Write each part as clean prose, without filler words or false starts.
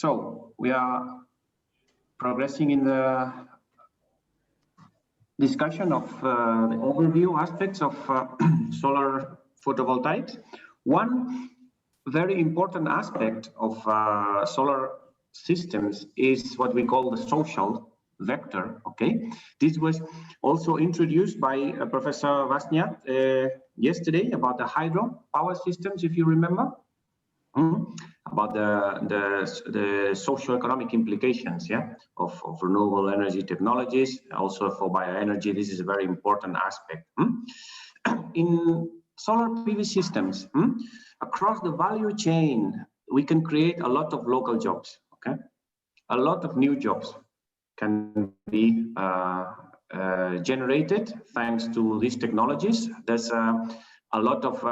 So we are progressing in the discussion of the overview aspects of solar photovoltaics. One very important aspect of solar systems is what we call the social vector. Okay, this was also introduced by Professor Vasnia yesterday about the hydro power systems, if you remember. About the socio-economic implications, of renewable energy technologies, also for bioenergy. This is a very important aspect. In solar PV systems, across the value chain, we can create a lot of local jobs. Okay, a lot of new jobs can be generated thanks to these technologies. There's a lot of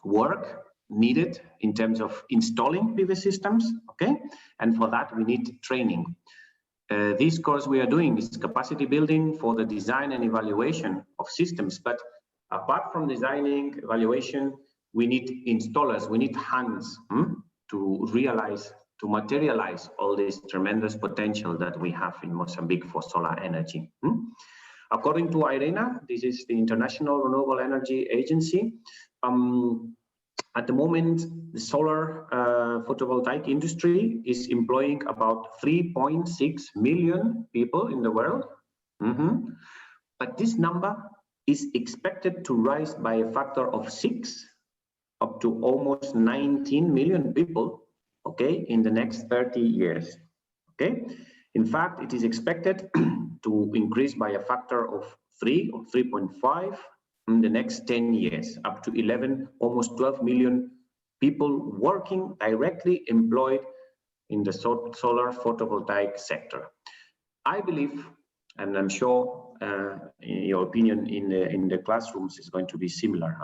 work needed in terms of installing PV systems, okay? And for that, we need training. This course we are doing is capacity building for the design and evaluation of systems. But apart from designing, evaluation, we need installers, we need hands to realize, to materialize all this tremendous potential that we have in Mozambique for solar energy. According to IRENA, this is the International Renewable Energy Agency, at the moment, the solar photovoltaic industry is employing about 3.6 million people in the world. But this number is expected to rise by a factor of 6, up to almost 19 million people, okay, in the next 30 years. Okay, in fact, it is expected to increase by a factor of 3 or 3.5 in the next 10 years, up to 11, almost 12 million people working directly employed in the solar photovoltaic sector. I believe, and I'm sure your opinion in the classrooms is going to be similar,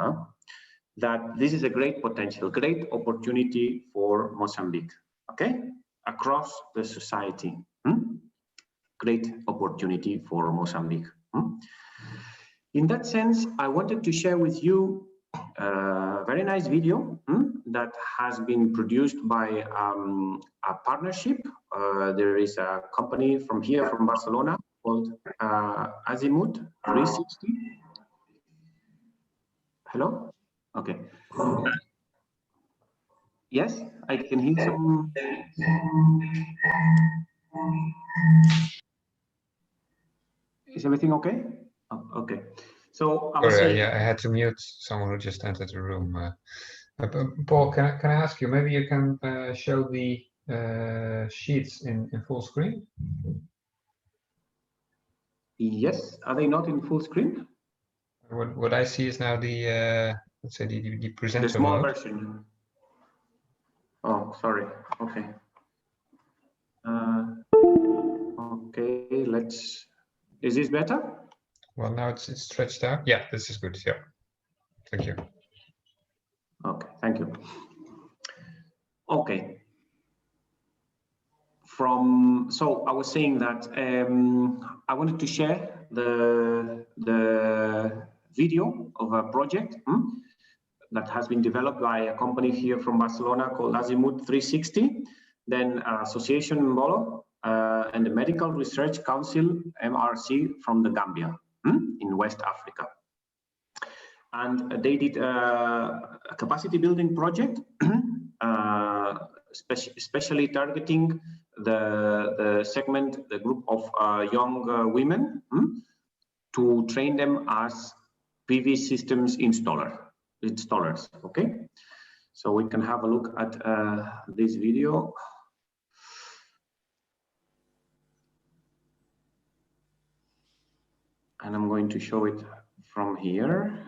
that this is a great potential, great opportunity for Mozambique, okay? Across the society, great opportunity for Mozambique. In that sense, I wanted to share with you a very nice video that has been produced by a partnership. There is a company from here, from Barcelona, called Azimuth 360. Hello? Okay. Yes, I can hear some. Is everything okay? Oh, okay. So I was saying, yeah, I had to mute someone who just entered the room. Paul, can I ask you? Maybe you can show the sheets in full screen. Yes, are they not in full screen? What I see is now the let's say the presenter the small mode. version. Oh, sorry. Okay. Okay, let's. Is this better? Well, now it's stretched out. Yeah, this is good. Yeah, thank you. Okay, thank you. Okay. So I was saying that I wanted to share the video of a project that has been developed by a company here from Barcelona called Azimuth 360, then Association Mbolo, and the Medical Research Council, MRC, from the Gambia in West Africa. And they did a capacity building project, especially targeting the segment, the group of young women, to train them as PV systems installers. Okay, so we can have a look at this video. And I'm going to show it from here.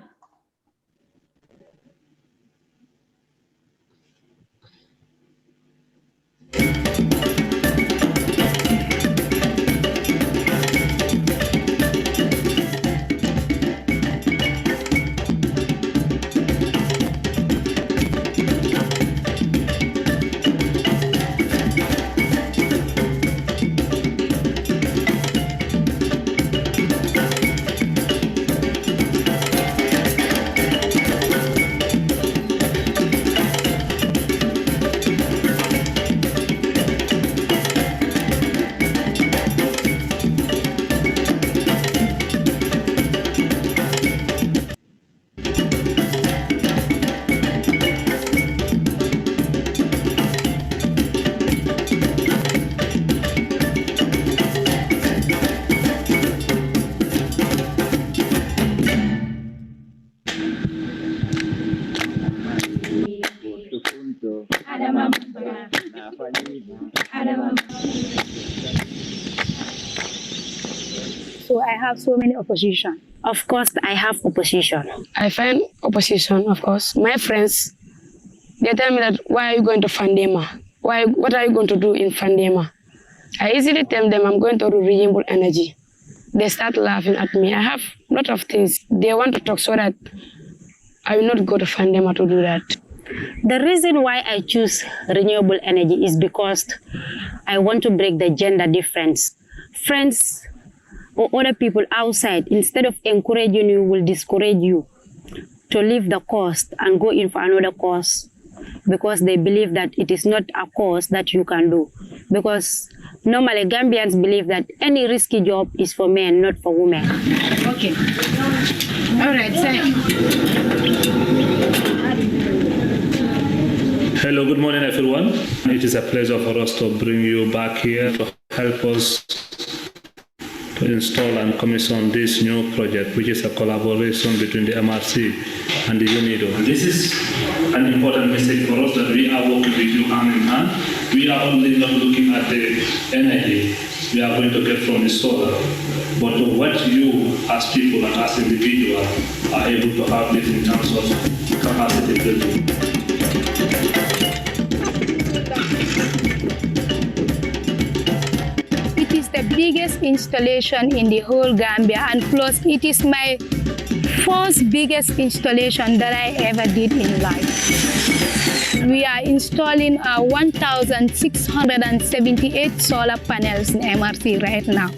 have so many opposition? Of course, I have opposition. I find opposition, of course. My friends, they tell me that, why are you going to Fandema? What are you going to do in Fandema? I easily tell them I'm going to do renewable energy. They start laughing at me. I have a lot of things. They want to talk so that I will not go to Fandema to do that. The reason why I choose renewable energy is because I want to break the gender difference. Friends or other people outside, instead of encouraging you, will discourage you to leave the course and go in for another course because they believe that it is not a course that you can do. Because normally Gambians believe that any risky job is for men, not for women. Okay. All right, Hello, good morning, everyone. It is a pleasure for us to bring you back here to help us to install and commission this new project, which is a collaboration between the MRC and the UNIDO. And this is an important message for us that we are working with you hand in hand. We are only not looking at the energy we are going to get from the solar, but what you as people and as individuals are able to have this in terms of capacity building. it is the biggest installation in the whole Gambia, and plus it is my first biggest installation that I ever did in life. We are installing 1,678 solar panels in MRC right now.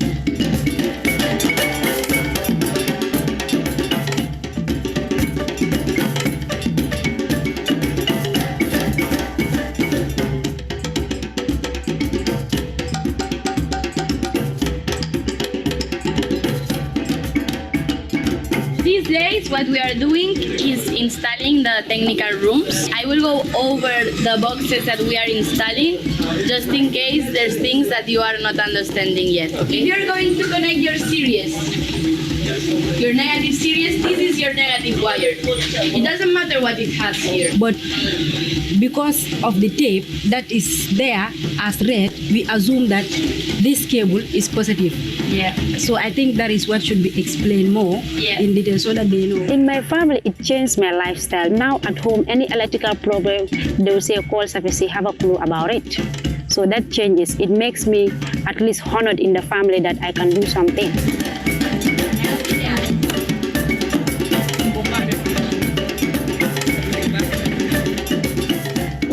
These days, what we are doing is installing the technical rooms. I will go over the boxes that we are installing, just in case there's things that you are not understanding yet. Okay? You're going to connect your series. Your negative series, this is your negative wire. It doesn't matter what it has here. But because of the tape that is there as red, we assume that this cable is positive. Yeah. So I think that is what should be explained more in detail so that they know. In my family, it changed my lifestyle. Now at home, any electrical problem, they will say, call service, have a clue about it. So that changes. It makes me at least honored in the family that I can do something.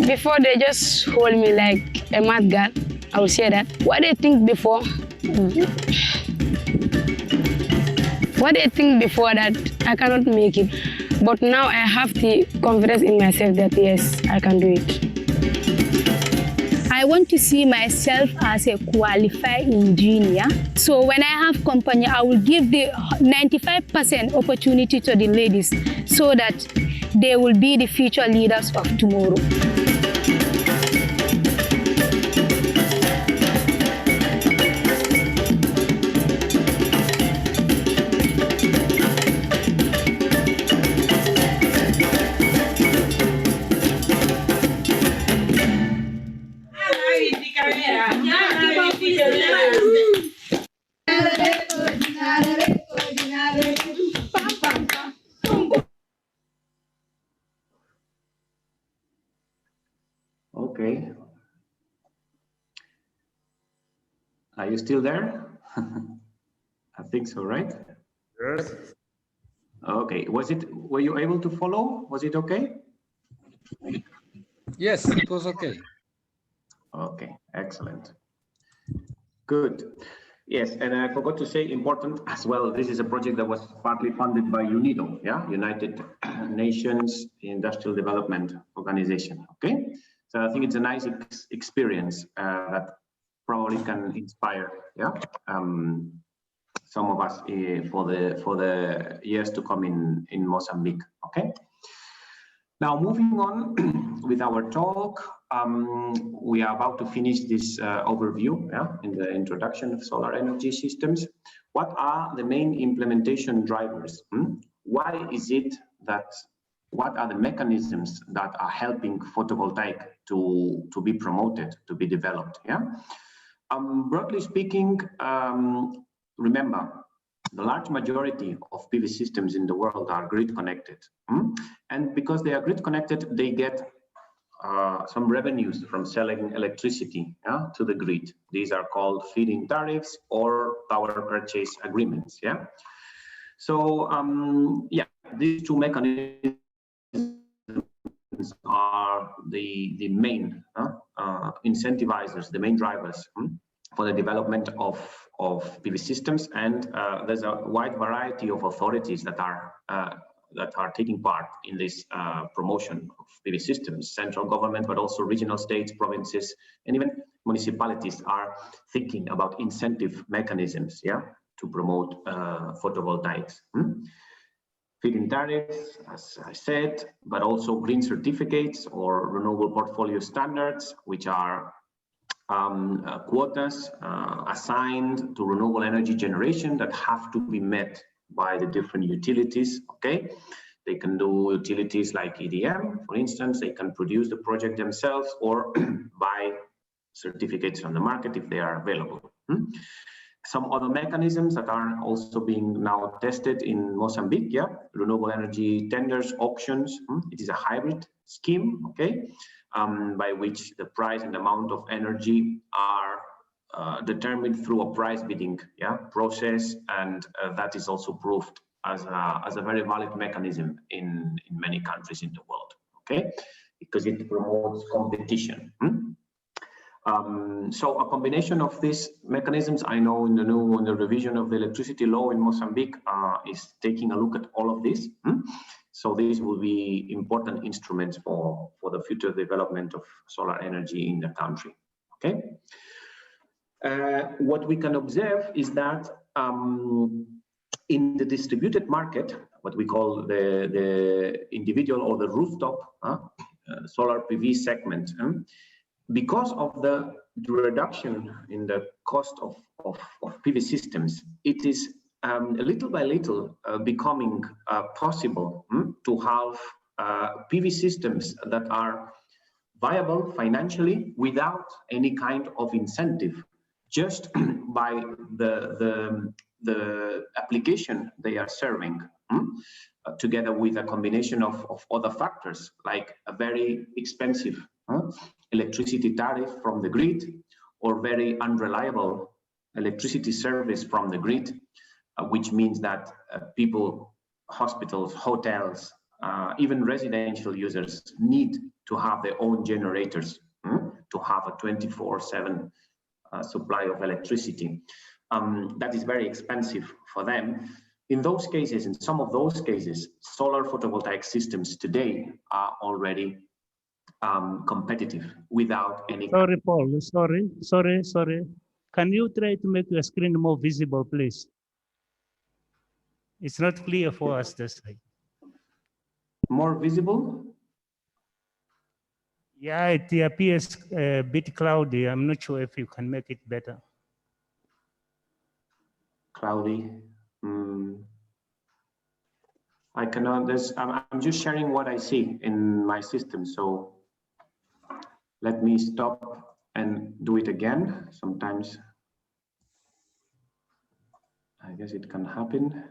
Before they just hold me like a mad girl, I would say that. What they think before that I cannot make it. But now I have the confidence in myself that yes, I can do it. I want to see myself as a qualified engineer. So when I have company, I will give the 95% opportunity to the ladies so that they will be the future leaders of tomorrow. Okay. Are you still there? I think so, right? Yes. Okay. Were you able to follow? Was it okay? Yes, it was okay. Okay, excellent. Good. Yes, and I forgot to say important as well, this is a project that was partly funded by UNIDO, yeah, United Nations Industrial Development Organization, okay? So I think it's a nice experience that probably can inspire, yeah, some of us for the years to come in Mozambique, okay? Now, moving on with our talk, we are about to finish this overview in the introduction of solar energy systems. What are the main implementation drivers? Why is it that, what are the mechanisms that are helping photovoltaic to be promoted, to be developed? Yeah. Broadly speaking, remember, the large majority of PV systems in the world are grid connected. And because they are grid connected, they get some revenues from selling electricity to the grid. These are called feed-in tariffs or power purchase agreements. So yeah, these two mechanisms are the main incentivizers, the main drivers for the development of PV systems. And there's a wide variety of authorities that are taking part in this promotion of PV systems. Central government, but also regional states, provinces, and even municipalities are thinking about incentive mechanisms, to promote photovoltaics. Feed-in tariffs, as I said, but also green certificates or renewable portfolio standards, which are quotas assigned to renewable energy generation that have to be met by the different utilities. Okay, they can do utilities like EDM, for instance. They can produce the project themselves or buy certificates on the market if they are available. Some other mechanisms that are also being now tested in Mozambique, renewable energy tenders, auctions. It is a hybrid scheme, okay, by which the price and amount of energy are determined through a price bidding process, and that is also proved as a very valid mechanism in many countries in the world, okay, because it promotes competition. So a combination of these mechanisms, I know in the revision of the electricity law in Mozambique is taking a look at all of this. So these will be important instruments for the future development of solar energy in the country. Okay. What we can observe is that in the distributed market, what we call the individual or the rooftop solar PV segment, because of the reduction in the cost of PV systems, it is little by little becoming possible to have PV systems that are viable financially without any kind of incentive, just by the application they are serving, together with a combination of other factors like a very expensive electricity tariff from the grid or very unreliable electricity service from the grid, which means that people, hospitals, hotels, even residential users need to have their own generators to have a 24/7 supply of electricity. That is very expensive for them. In those cases, in some of those cases, solar photovoltaic systems today are already competitive without any. Sorry, Paul. Sorry. Can you try to make your screen more visible, please? It's not clear for us this side. More visible? Yeah, it appears a bit cloudy. I'm not sure if you can make it better. Cloudy. I cannot. I'm just sharing what I see in my system. So let me stop and do it again. Sometimes I guess it can happen.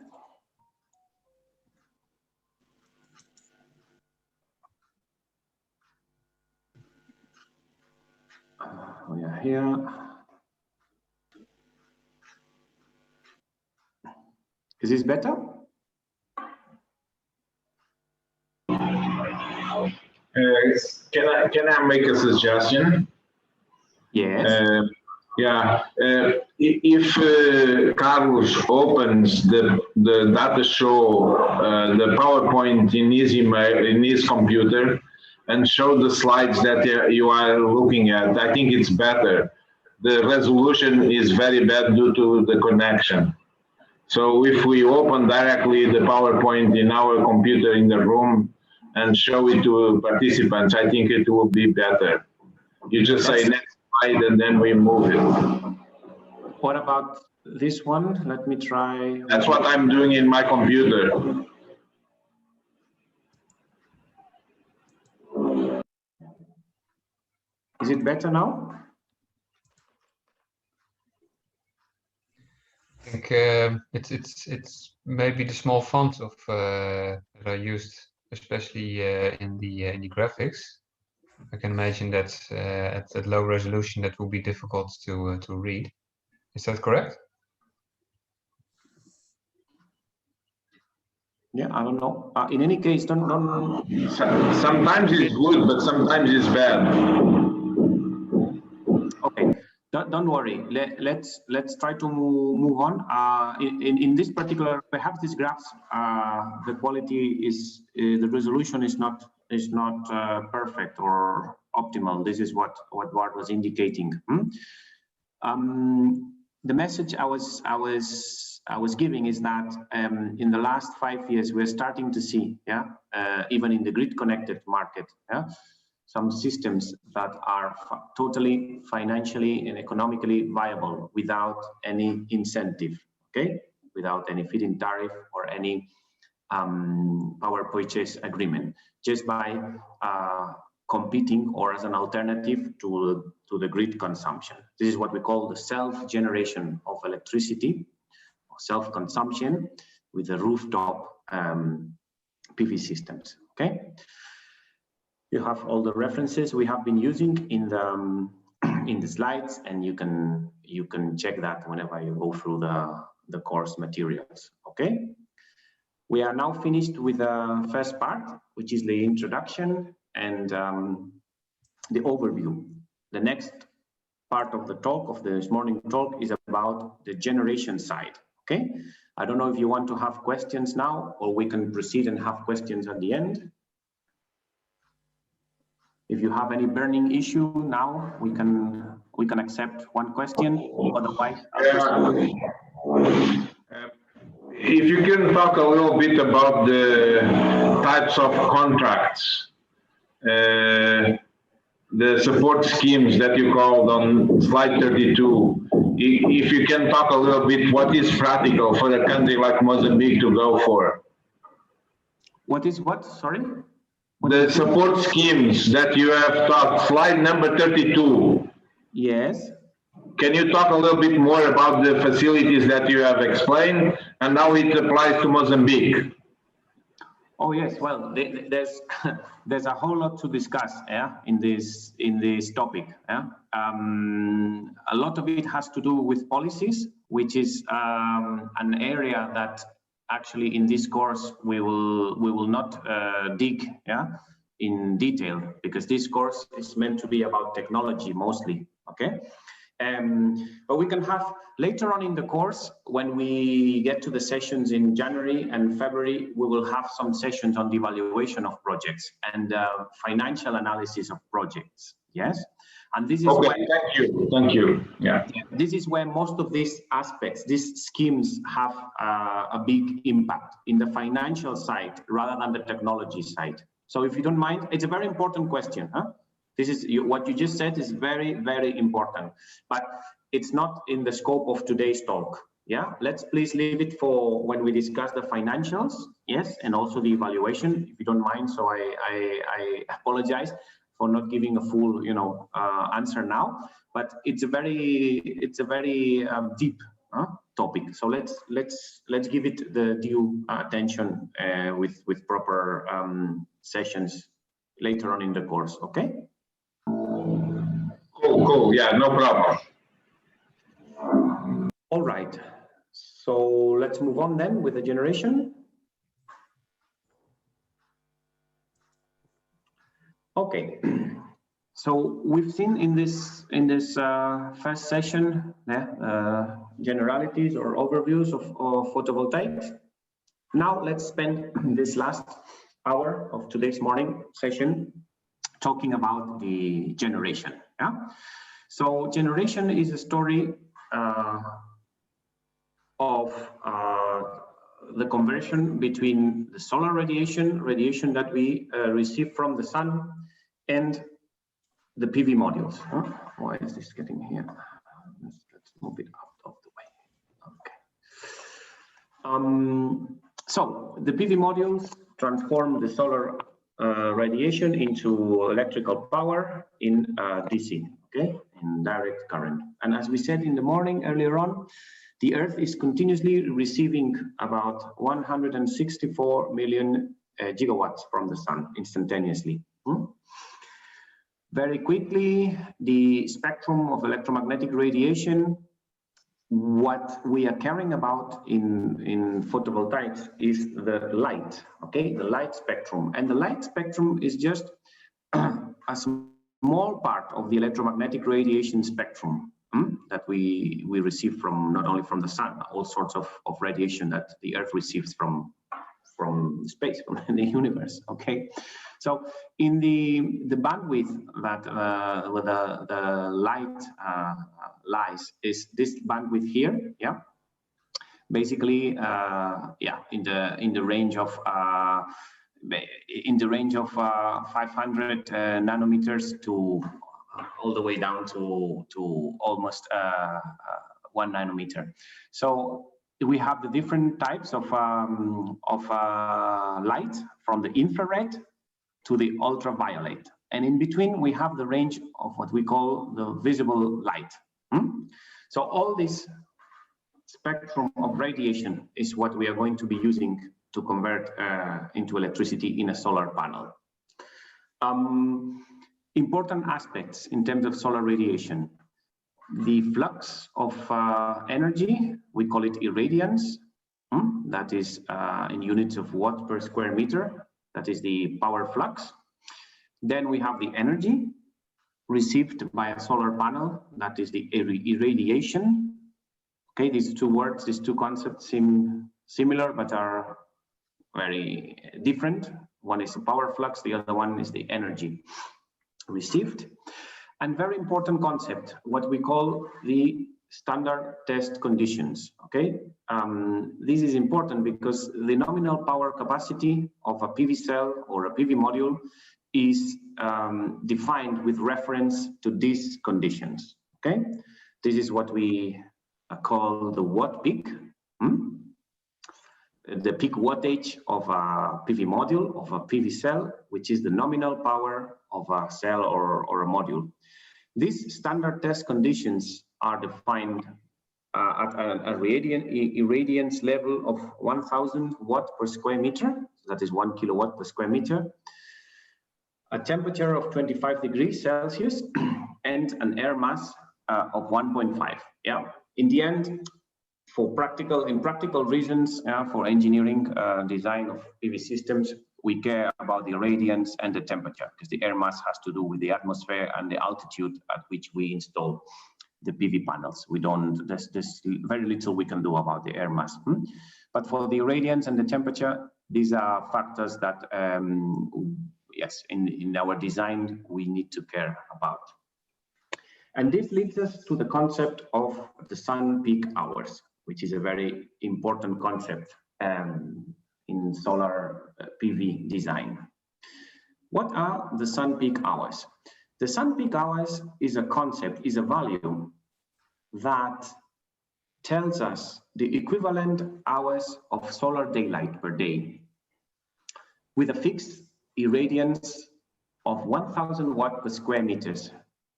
We are here. Is this better? Can I make a suggestion? Yes. Yeah. If Carlos opens the data show, the PowerPoint in his computer, and show the slides that you are looking at, I think it's better. The resolution is very bad due to the connection. So if we open directly the PowerPoint in our computer in the room and show it to participants, I think it will be better. You just say next slide and then we move it. What about this one? Let me try. That's what I'm doing in my computer. Is it better now? I think it's maybe the small fonts of that are used, especially in the graphics. I can imagine that at low resolution that will be difficult to read. Is that correct? Yeah, I don't know. In any case, don't. Sometimes it's good, but sometimes it's bad. Okay, don't worry. Let's try to move on. In this particular, perhaps these graphs, the quality is the resolution is not perfect or optimal. This is what Bart was indicating. The message I was giving is that in the last 5 years we're starting to see, even in the grid connected market, some systems that are totally financially and economically viable without any incentive, okay, without any feed-in tariff or any power purchase agreement, just by competing or as an alternative to the grid consumption. This is what we call the self-generation of electricity, self-consumption with the rooftop PV systems. Okay, you have all the references we have been using in the slides, and you can check that whenever you go through the course materials. Okay, we are now finished with the first part, which is the introduction and the overview. The next part of the talk, of this morning talk, is about the generation side. Okay, I don't know if you want to have questions now, or we can proceed and have questions at the end. If you have any burning issue now, we can accept one question. Otherwise, if you can talk a little bit about the types of contracts, the support schemes that you called on slide 32. If you can talk a little bit, what is practical for a country like Mozambique to go for? What is what? Sorry? The support schemes that you have talked, slide number 32. Yes. Can you talk a little bit more about the facilities that you have explained and how it applies to Mozambique? Oh yes, well, there's a whole lot to discuss, in this topic. A lot of it has to do with policies, which is an area that actually in this course we will not dig in detail, because this course is meant to be about technology mostly. Okay. But we can have later on in the course, when we get to the sessions in January and February, we will have some sessions on the evaluation of projects and financial analysis of projects. Yes, and this is okay. Thank you. Yeah, this is where most of these aspects, these schemes, have a big impact in the financial side rather than the technology side. So, if you don't mind, it's a very important question. This is what you just said is very, very important, but it's not in the scope of today's talk. Yeah, let's please leave it for when we discuss the financials, yes, and also the evaluation, if you don't mind. So I apologize for not giving a full, answer now, but it's a very deep topic. So let's give it the due attention with proper sessions later on in the course. Okay. Cool. Yeah, no problem. All right. So let's move on then with the generation. Okay. So we've seen in this first session generalities or overviews of photovoltaics. Now let's spend this last hour of today's morning session talking about the generation. So generation is a story of the conversion between the solar radiation that we receive from the sun, and the PV modules. Why is this getting here? Let's move it out of the way. Okay. So the PV modules transform the solar radiation into electrical power in DC, okay, in direct current. And as we said in the morning earlier on, The Earth is continuously receiving about 164 million gigawatts from the sun instantaneously. Very quickly, the spectrum of electromagnetic radiation, what we are caring about in photovoltaics is the light, okay, the light spectrum. And the light spectrum is just a small part of the electromagnetic radiation spectrum that we receive from, not only from the sun, all sorts of radiation that the Earth receives from space, from the universe, okay? So in the bandwidth that where the light lies is this bandwidth here, yeah. Basically, yeah, in the range of 500 nanometers to all the way down to almost 1 nanometer. So we have the different types of light, from the infrared to the ultraviolet. And in between, we have the range of what we call the visible light. So all this spectrum of radiation is what we are going to be using to convert into electricity in a solar panel. Important aspects in terms of solar radiation. The flux of energy, we call it irradiance. That is in units of watt per square meter. That is the power flux. Then we have the energy received by a solar panel. That is the irradiation. Okay, these two words, these two concepts seem similar but are very different. One is the power flux, the other one is the energy received. And very important concept, what we call the standard test conditions, okay? This is important because the nominal power capacity of a PV cell or a PV module is defined with reference to these conditions, okay? This is what we call the watt peak, the peak wattage of a PV module, of a PV cell, which is the nominal power of a cell or a module. These standard test conditions are defined at a irradiance level of 1000 watt per square meter, that is 1 kilowatt per square meter, a temperature of 25 degrees Celsius, and an air mass of 1.5. Yeah. In the end, in practical reasons, for engineering design of PV systems, we care about the irradiance and the temperature, because the air mass has to do with the atmosphere and the altitude at which we install the PV panels. We don't, there's very little we can do about the air mass. But for the irradiance and the temperature, these are factors that, yes, in our design, we need to care about. And this leads us to the concept of the sun peak hours, which is a very important concept in solar PV design. What are the sun peak hours? The sun peak hours is a concept, is a value that tells us the equivalent hours of solar daylight per day with a fixed irradiance of 1000 watt per square meters,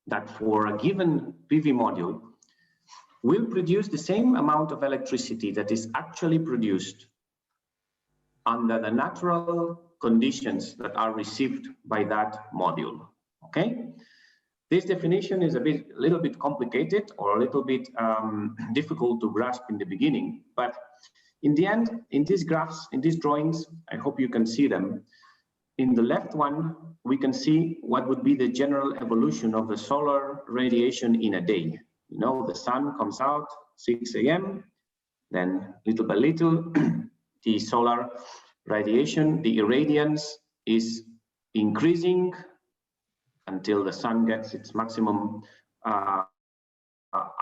that for a given PV module will produce the same amount of electricity that is actually produced under the natural conditions that are received by that module, okay? This definition is a little bit complicated or a little bit difficult to grasp in the beginning, but in the end, in these graphs, in these drawings, I hope you can see them. In the left one, we can see what would be the general evolution of the solar radiation in a day. You know, the sun comes out 6 a.m., then little by little, the solar radiation, the irradiance is increasing until the sun gets its maximum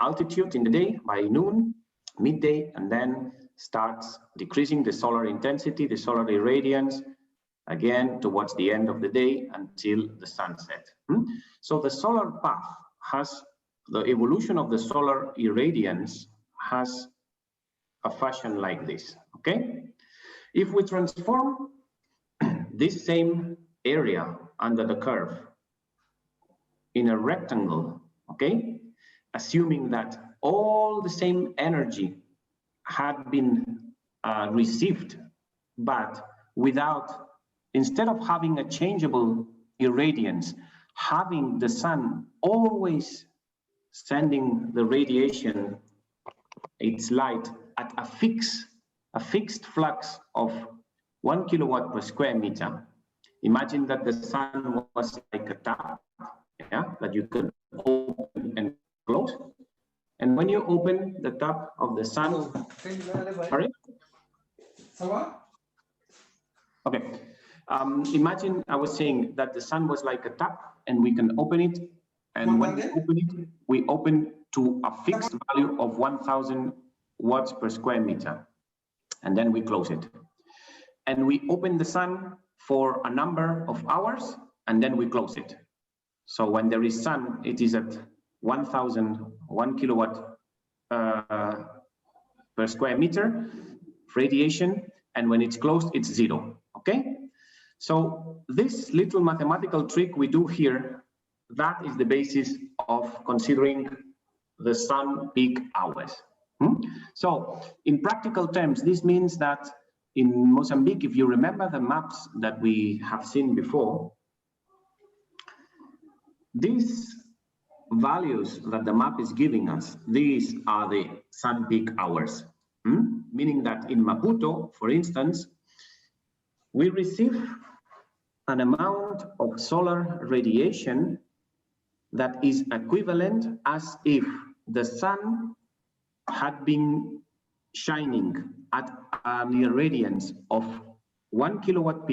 altitude in the day by noon, midday, and then starts decreasing the solar intensity, the solar irradiance, again towards the end of the day until the sunset. So the solar path has, the evolution of the solar irradiance has a fashion like this, okay? If we transform this same area under the curve in a rectangle, okay, assuming that all the same energy had been received, but instead of having a changeable irradiance, having the sun always sending the radiation, its light at a fixed flux of 1 kilowatt per square meter. Imagine that the sun was like a tap, yeah, that you could open and close. And when you open the tap of the sun, sorry? Okay. Imagine I was saying that the sun was like a tap and we can open it. And when we open it, we open to a fixed value of 1000 watts per square meter. And then we close it. And we open the sun for a number of hours and then we close it. So when there is sun, it is at 1 kilowatt per square meter radiation. And when it's closed, it's 0, okay? So this little mathematical trick we do here, that is the basis of considering the sun peak hours. So in practical terms, this means that in Mozambique, if you remember the maps that we have seen before, these values that the map is giving us, these are the sun peak hours. Meaning that in Maputo, for instance, we receive an amount of solar radiation that is equivalent as if the sun had been shining at an irradiance of 1 kilowatt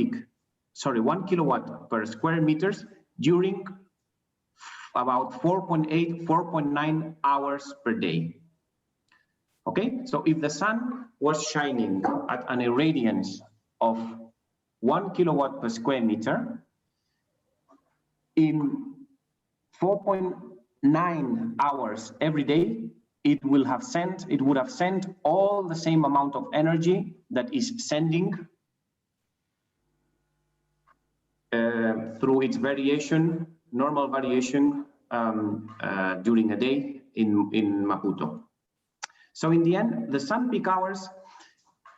per square meters during about 4.9 hours per day. Okay, so if the sun was shining at an irradiance of 1 kilowatt per square meter, in 4.9 hours every day, it would have sent all the same amount of energy that is sending through its variation, normal variation during a day in Maputo. So in the end, the sun peak hours,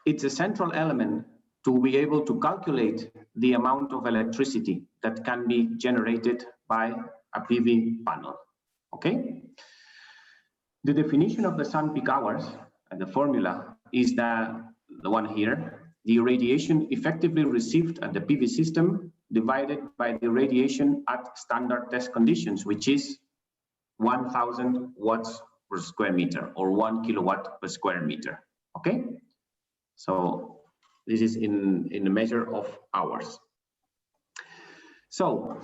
it's a central element to be able to calculate the amount of electricity that can be generated by a PV panel, okay? The definition of the sun peak hours, and the formula is the one here, the radiation effectively received at the PV system divided by the radiation at standard test conditions, which is 1000 watts per square meter or 1 kilowatt per square meter, okay? So this is in a measure of hours. So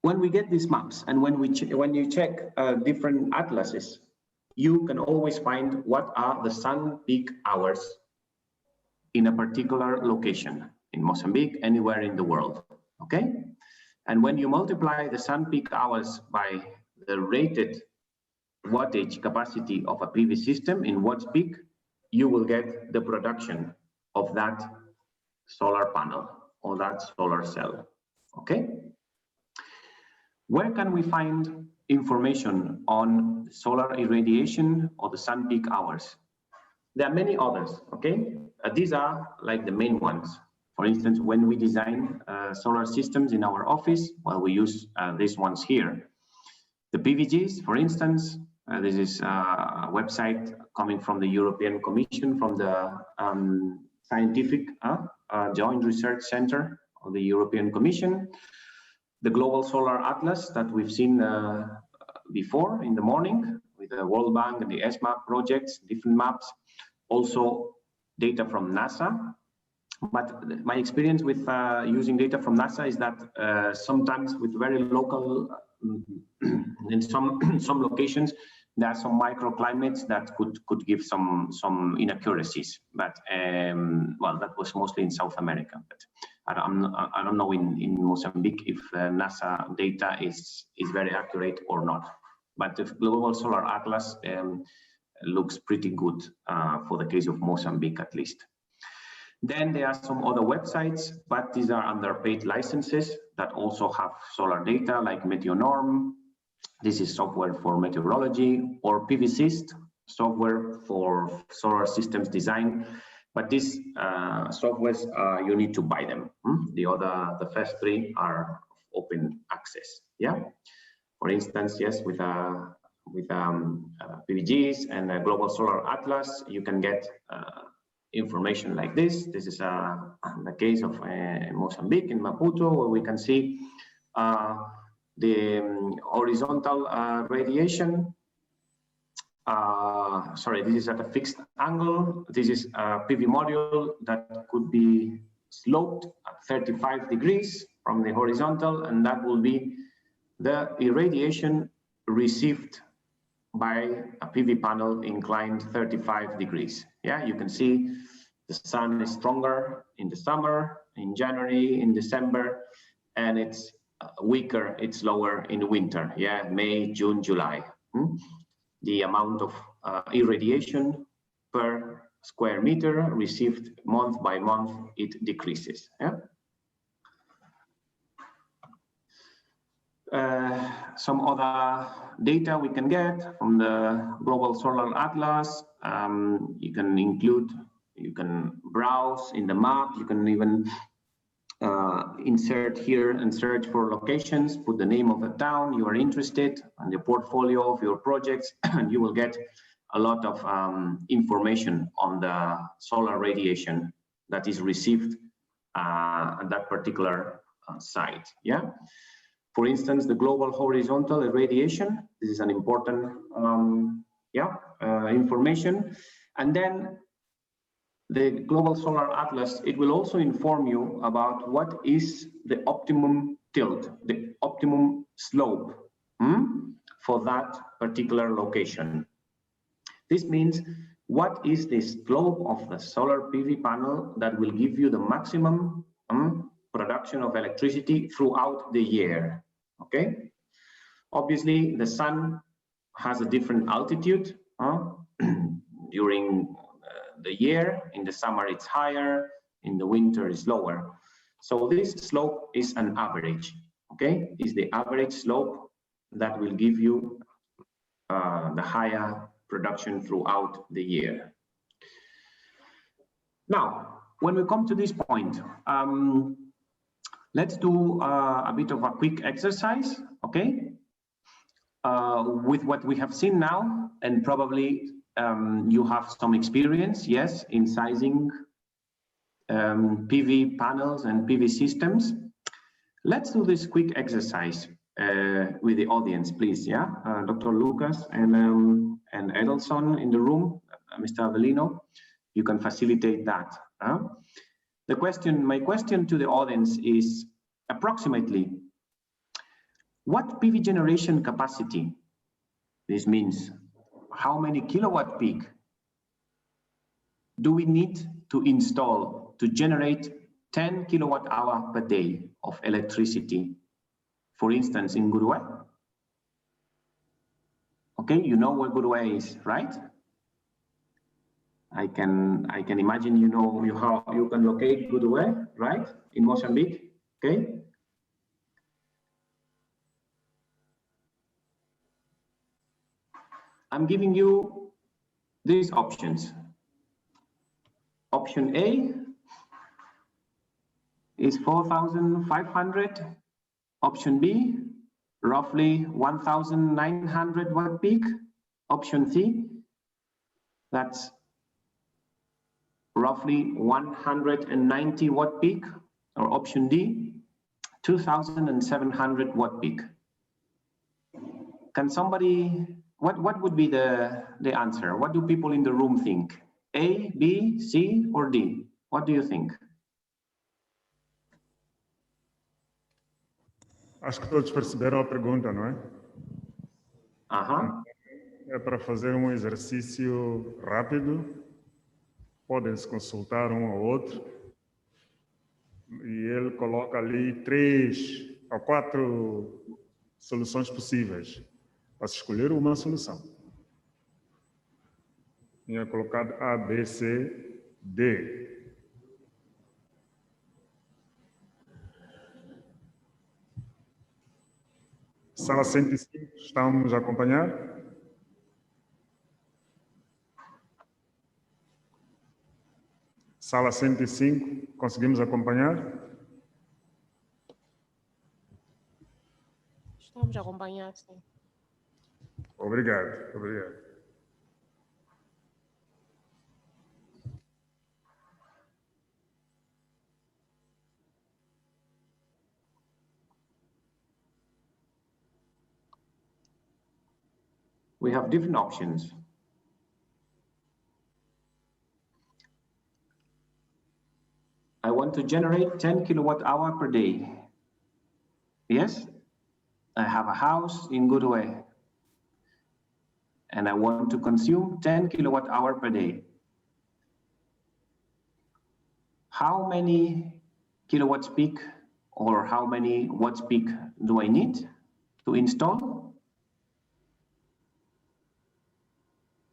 when we get these maps and when you check different atlases, you can always find what are the sun peak hours in a particular location in Mozambique, anywhere in the world, okay? And when you multiply the sun peak hours by the rated wattage capacity of a PV system in watts peak, you will get the production of that solar panel or that solar cell, okay? Where can we find information on solar irradiation or the sun peak hours? There are many others, okay? These are like the main ones. For instance, when we design solar systems in our office, well, we use these ones here. The PVGs, for instance, this is a website coming from the European Commission, from the Scientific Joint Research Center of the European Commission. The Global Solar Atlas that we've seen before in the morning with the World Bank and the SMAP projects, different maps, also data from NASA. But my experience with using data from NASA is that sometimes with very local, in some locations, there are some microclimates that could give some inaccuracies. But well, that was mostly in South America. But I don't know in Mozambique if NASA data is very accurate or not. But the Global Solar Atlas looks pretty good for the case of Mozambique, at least. Then there are some other websites, but these are under paid licenses that also have solar data, like Meteonorm. This is software for meteorology, or PVSYST, software for solar systems design, but these softwares you need to buy them. The first three are open access. Yeah, for instance, yes, with PVGs and a Global Solar Atlas, you can get information like this. This is the case of Mozambique in Maputo, where we can see the horizontal radiation. Sorry, this is at a fixed angle. This is a PV module that could be sloped at 35 degrees from the horizontal, and that will be the irradiation received by a PV panel inclined 35 degrees. Yeah, you can see the sun is stronger in the summer, in January, in December, and it's weaker, it's lower in the winter. Yeah, May, June, July. The amount of irradiation per square meter received month by month, it decreases. Yeah. Some other data we can get from the Global Solar Atlas. You can browse in the map. You can even insert here and search for locations, put the name of the town you are interested and the portfolio of your projects, and you will get a lot of information on the solar radiation that is received at that particular site. Yeah. For instance, the global horizontal irradiation. This is an important information. And then the Global Solar Atlas, it will also inform you about what is the optimum tilt, the optimum slope for that particular location. This means what is the slope of the solar PV panel that will give you the maximum production of electricity throughout the year. Okay. Obviously, the sun has a different altitude during the year. In the summer, it's higher. In the winter, it's lower. So this slope is an average. Okay, is the average slope that will give you the higher production throughout the year. Now, when we come to this point, let's do a bit of a quick exercise, okay? With what we have seen now, and probably you have some experience, yes, in sizing PV panels and PV systems. Let's do this quick exercise with the audience, please, yeah? Dr. Lucas and Edelson in the room, Mr. Avellino, you can facilitate that. My question to the audience is approximately, what PV generation capacity, this means how many kilowatt peak do we need to install to generate 10 kilowatt hour per day of electricity, for instance, in Gurue? Okay, you know where Gurue is, right? I can imagine you know you can locate Gurue, right, in Mozambique. Okay. I'm giving you these options. Option A is 4,500. Option B, roughly 1,900 watt peak. Option C, that's roughly 190 watt peak. Or option D, 2,700 watt peak. Can somebody, what would be the answer? What do people in the room think? A, B, C, or D? What do you think? Acho que todos perceberam a pergunta, não é? É para fazer um exercício rápido. Podem se consultar um ao outro. E ele coloca ali 3 ou 4 soluções possíveis. Para se escolher uma solução. Tinha colocado A, B, C, D. Sala 105, estamos a acompanhar? Sala 105, conseguimos acompanhar? Estamos a acompanhar, sim. Obrigado, obrigado. We have different options. I want to generate 10 kilowatt hour per day. Yes, I have a house in Goodway and I want to consume 10 kilowatt hour per day. How many kilowatts peak or how many watts peak do I need to install?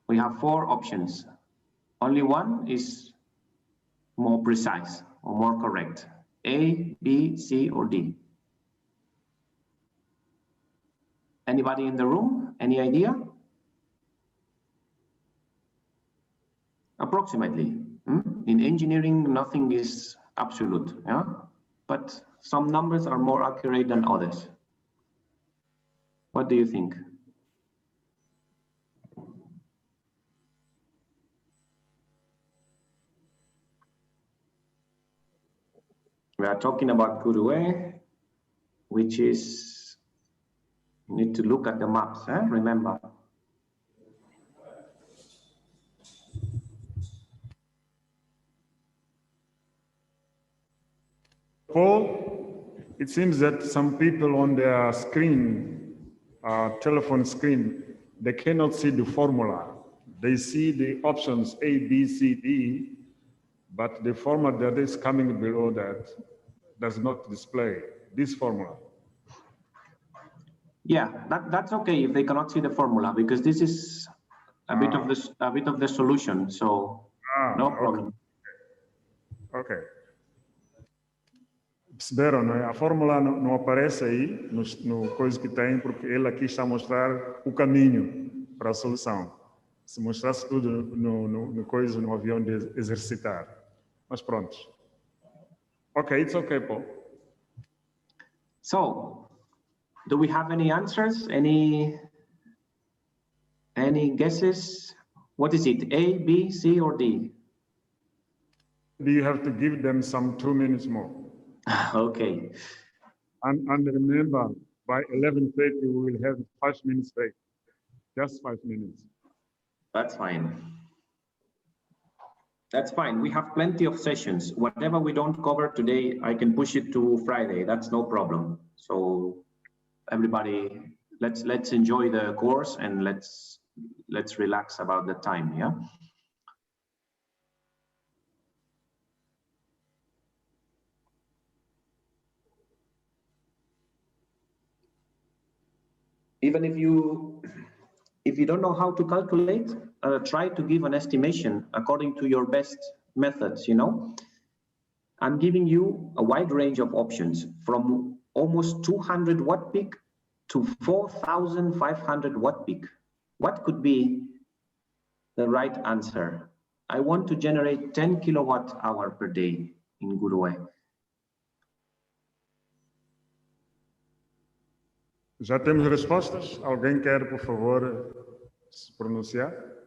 We have 4 options. Only one is more precise or more correct. A, B, C, or D. Anybody in the room? Any idea? Approximately. In engineering, nothing is absolute, yeah? But some numbers are more accurate than others. What do you think? We are talking about Kuruwe, which is, you need to look at the maps, remember. Paul, it seems that some people on their screen, telephone screen, they cannot see the formula. They see the options A, B, C, D, but the formula that is coming below that does not display this formula. Yeah, that's okay if they cannot see the formula, because this is a bit of the solution, so no problem. Ok. Perceberam, não é? A fórmula não aparece aí no coisa que tem, porque ele aqui está a mostrar o caminho para a solução. Se mostrasse tudo no coisa, no avião de exercitar. Mas pronto. Ok, it's okay, Paul. So, do we have any answers? Any guesses? What is it? A, B, C, or D? Do you have to give them some 2 minutes more? Okay. And remember, by 11:30 we will have 5 minutes break. Just 5 minutes. That's fine. That's fine. We have plenty of sessions. Whatever we don't cover today, I can push it to Friday. That's no problem. So everybody, let's enjoy the course and let's relax about the time, yeah? Even if you don't know how to calculate, try to give an estimation according to your best methods, you know? I'm giving you a wide range of options from almost 200 watt peak to 4,500 watt peak. What could be the right answer? I want to generate 10 kilowatt hour per day in Guruwe. Já temos respostas? Alguém quer, por favor, se pronunciar?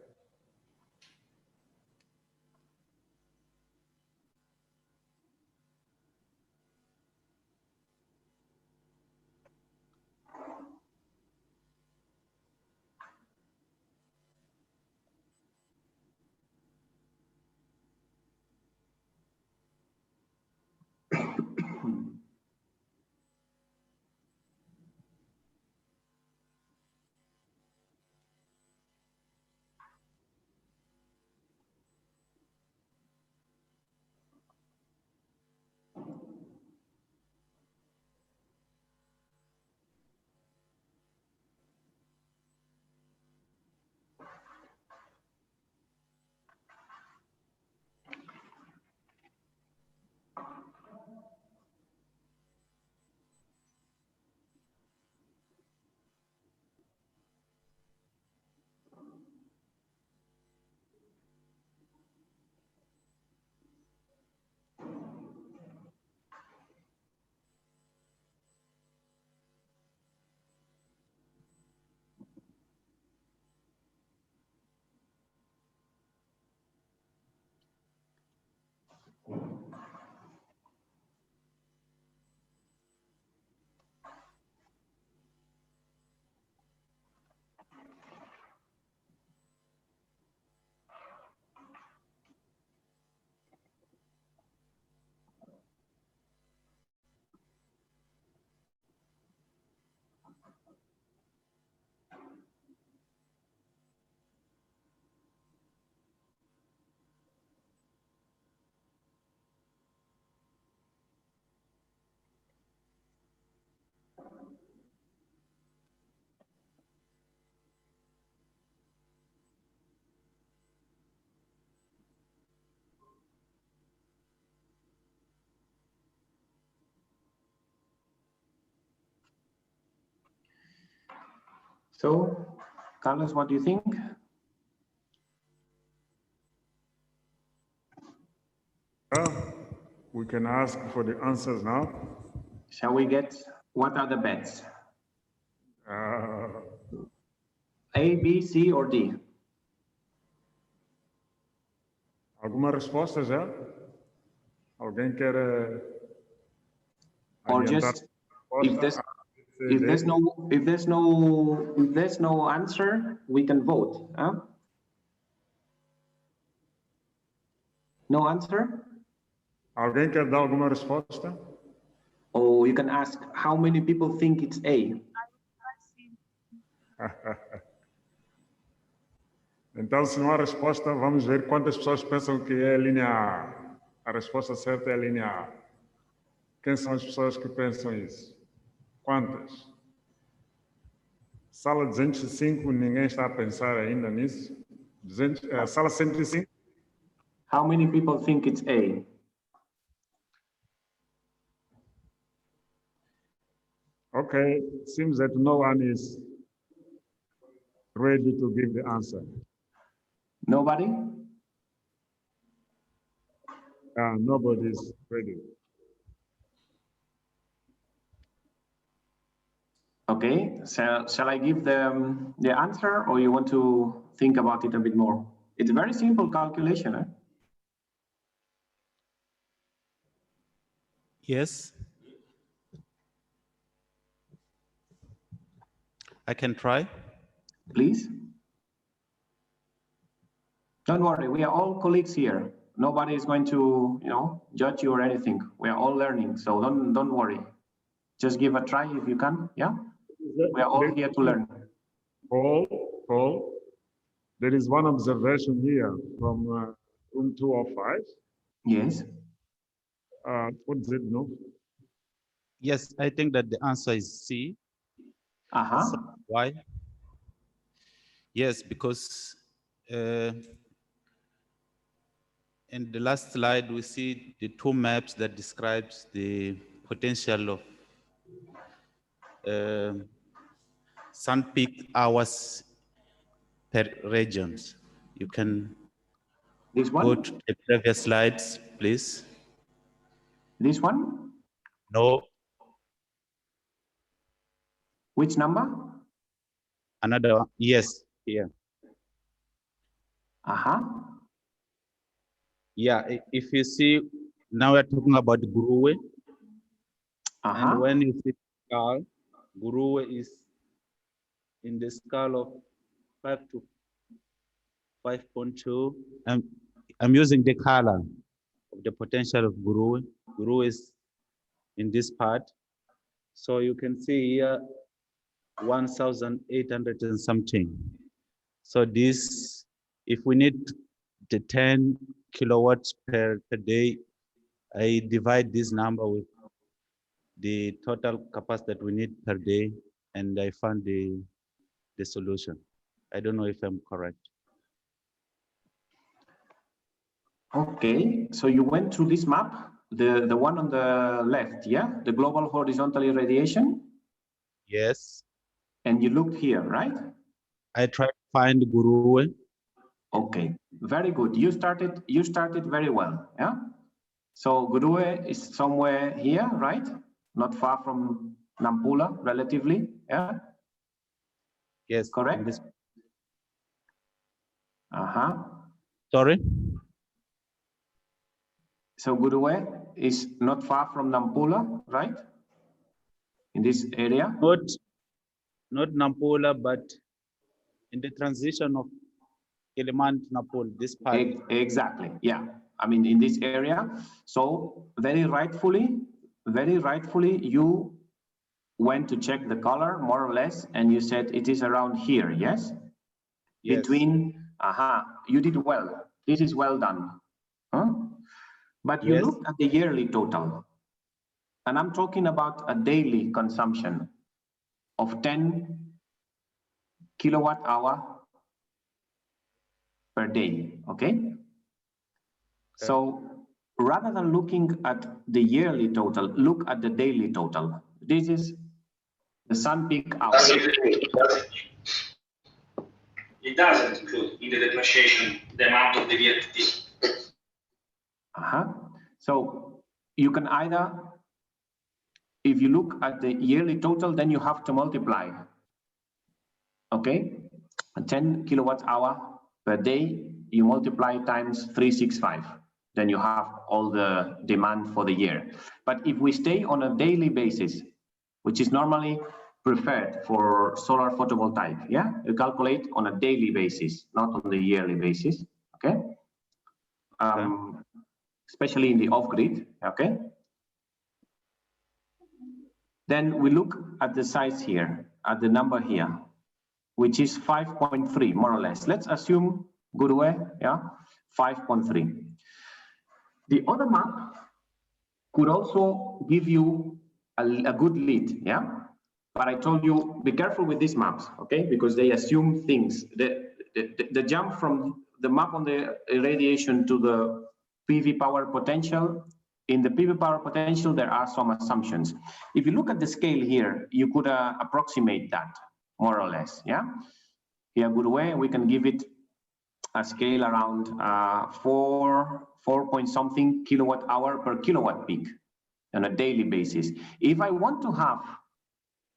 So, Carlos, what do you think? We can ask for the answers now. Shall we get, what are the bets? A, B, C, or D? Alguma resposta já? Alguém quer Or adiantar just, a resposta? if there's no answer, we can vote. Huh? No answer? Alguém quer dar alguma resposta? Or you can ask how many people think it's A. Então, se não há resposta, vamos ver quantas pessoas pensam que é a linha A. A resposta certa é a linha A. Quem são as pessoas que pensam isso? Quantas? Sala 205, ninguém está a pensar ainda nisso. Sala 105? How many people think it's A? Okay, it seems that no one is ready to give the answer. Nobody? Nobody is ready. Okay, so shall I give the answer, or you want to think about it a bit more? It's a very simple calculation. Eh? Yes. I can try. Please. Don't worry, we are all colleagues here. Nobody is going to, judge you or anything. We are all learning, so don't worry. Just give a try if you can. Yeah, we are all here to learn. Paul, there is one observation here from room 205. Yes. What does it know? Yes, I think that the answer is C. Why? Yes, because in the last slide, we see the two maps that describes the potential of sun peak hours per regions. You can go to the previous slides, please. This one? No. Which number? Another one. Yes, here. Yeah, if you see, now we're talking about Guruwe. And when you see scale, Guruwe is in the scale of 5 to 5.2. I'm using the color of the potential of Guruwe. Guruwe is in this part. So you can see here 1,800 and something. So this, if we need the 10 kilowatts per day, I divide this number with the total capacity that we need per day, and I found the solution. I don't know if I'm correct. Okay, so you went to this map, the one on the left, yeah? The global horizontal irradiation? Yes. And you looked here, right? I tried to find Guruwe. Okay, very good. You started very well, yeah? So Guruwe is somewhere here, right? Not far from Nampula, relatively, yeah? Yes. Correct? Sorry? So Gurue is not far from Nampula, right? In this area? Not Nampula, but in the transition of Kiliman to Nampula, this part. Exactly, yeah. I mean, in this area. So very rightfully, you went to check the color more or less, and you said it is around here, yes? Yes. Between, you did well. This is well done. Huh? But you look at the yearly total, and I'm talking about a daily consumption of 10 kilowatt hour per day, okay? So rather than looking at the yearly total, look at the daily total. This is the sun peak hour. It doesn't include in the depreciation the amount of the VAT. So you can either, if you look at the yearly total, then you have to multiply. Okay, 10 kilowatt hour per day, you multiply times 365. Then you have all the demand for the year. But if we stay on a daily basis, which is normally preferred for solar photovoltaic, yeah, you calculate on a daily basis, not on the yearly basis, okay? Especially in the off-grid, okay? Then we look at the size here, at the number here, which is 5.3, more or less. Let's assume, Gurue, yeah, 5.3. The other map could also give you a good lead, yeah? But I told you, be careful with these maps, okay? Because they assume things. The jump from the map on the irradiation to the PV power potential, in the PV power potential, there are some assumptions. If you look at the scale here, you could approximate that, more or less, yeah? Here, good way, we can give it a scale around 4 point something kilowatt hour per kilowatt peak on a daily basis. If I want to have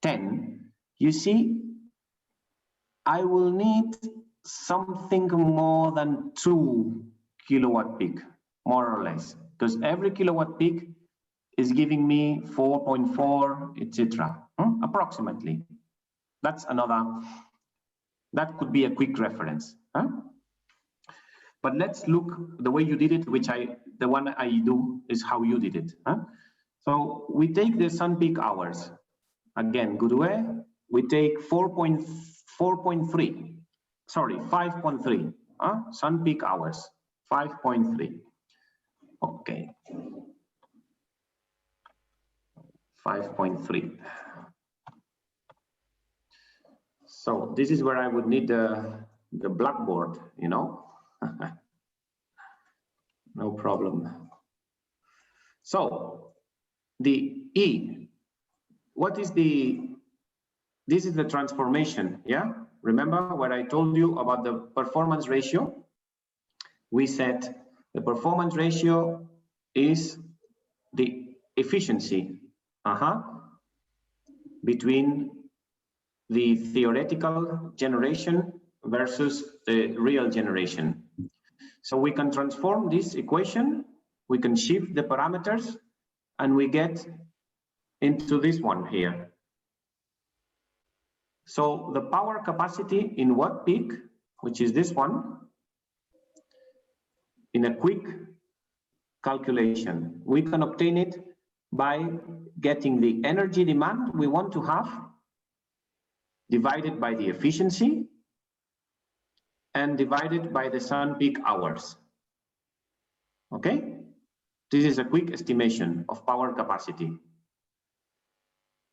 10, you see, I will need something more than 2 kilowatt peak, more or less, because every kilowatt peak is giving me 4.4, etc. Approximately. That's another, that could be a quick reference. But let's look the way you did it, which the one I do is how you did it. So we take the sun peak hours. Again, good way. We take 4.3, sorry, 5.3, sun peak hours, 5.3. Okay, 5.3. So this is where I would need the blackboard, you know. No problem. So the E, what is this is the transformation, yeah? Remember what I told you about the performance ratio? We said the performance ratio is the efficiency between the theoretical generation versus the real generation. So we can transform this equation, we can shift the parameters, and we get into this one here. So the power capacity in watt peak, which is this one, in a quick calculation, we can obtain it by getting the energy demand we want to have divided by the efficiency and divided by the sun peak hours. Okay? This is a quick estimation of power capacity.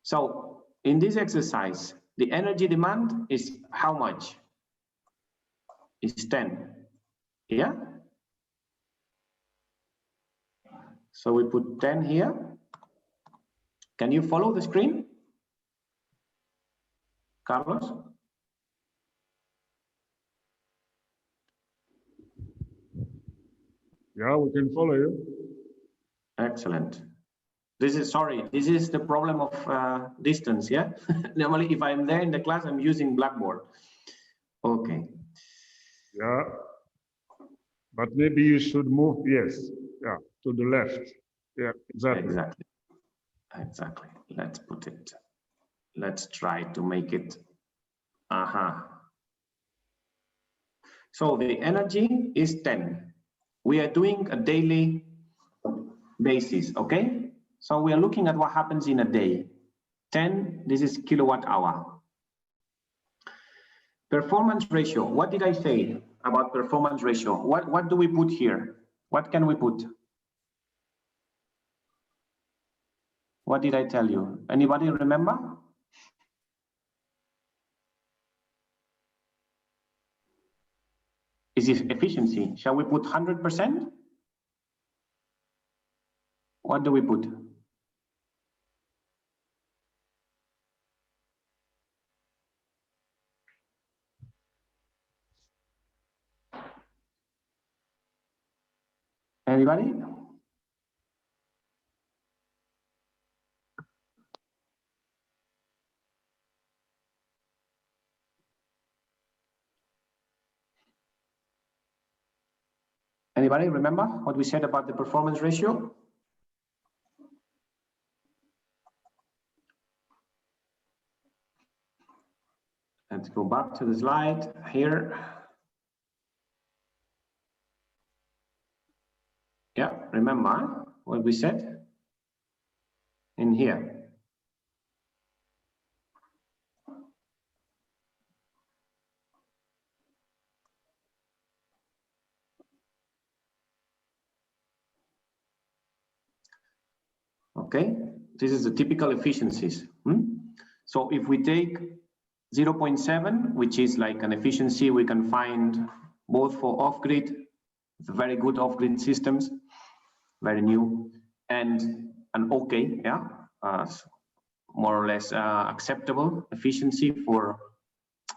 So in this exercise, the energy demand is how much? It's 10. Yeah? So we put 10 here. Can you follow the screen? Carlos? Yeah, we can follow you. Excellent. This is, sorry, this is the problem of distance, yeah? Normally, if I'm there in the class, I'm using Blackboard. Okay. Yeah, but maybe you should move, yes. Yeah, to the left. Yeah, exactly. Exactly. Exactly. Let's put it. Let's try to make it. So the energy is 10. We are doing a daily basis, okay? So we are looking at what happens in a day. 10, this is kilowatt hour. Performance ratio, what did I say about performance ratio? What do we put here? What can we put? What did I tell you? Anybody remember? Is it efficiency? Shall we put 100%? What do we put? Anybody? Anybody remember what we said about the performance ratio? Let's go back to the slide here. Yeah, remember what we said in here. Okay, this is the typical efficiencies. So if we take 0.7, which is like an efficiency we can find both for off-grid, very good off-grid systems, very new, and an okay, yeah, more or less acceptable efficiency for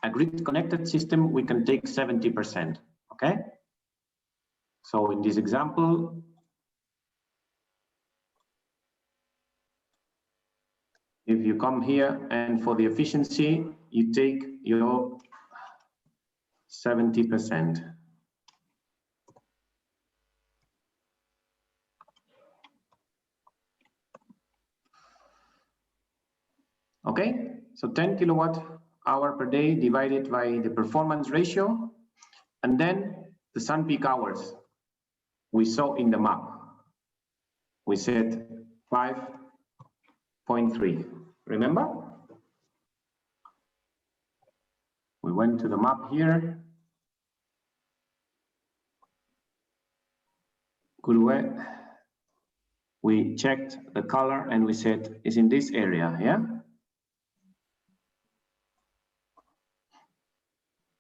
a grid-connected system, we can take 70%, okay? So in this example, if you come here and for the efficiency, you take your 70%. Okay, so 10 kilowatt hour per day divided by the performance ratio, and then the sun peak hours we saw in the map. We said 5.3, remember? We went to the map here. Good. We checked the color and we said it's in this area, yeah?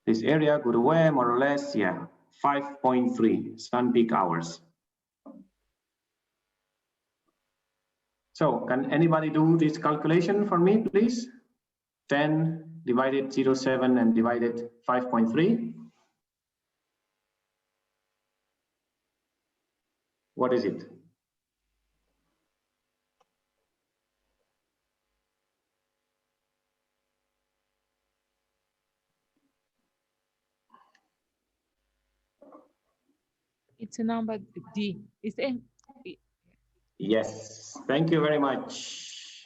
This area, good away, more or less, yeah, 5.3 sun peak hours. So can anybody do this calculation for me, please? 10 divided 0.7 and divided 5.3. What is it? It's a number D. Is it? Yes, thank you very much.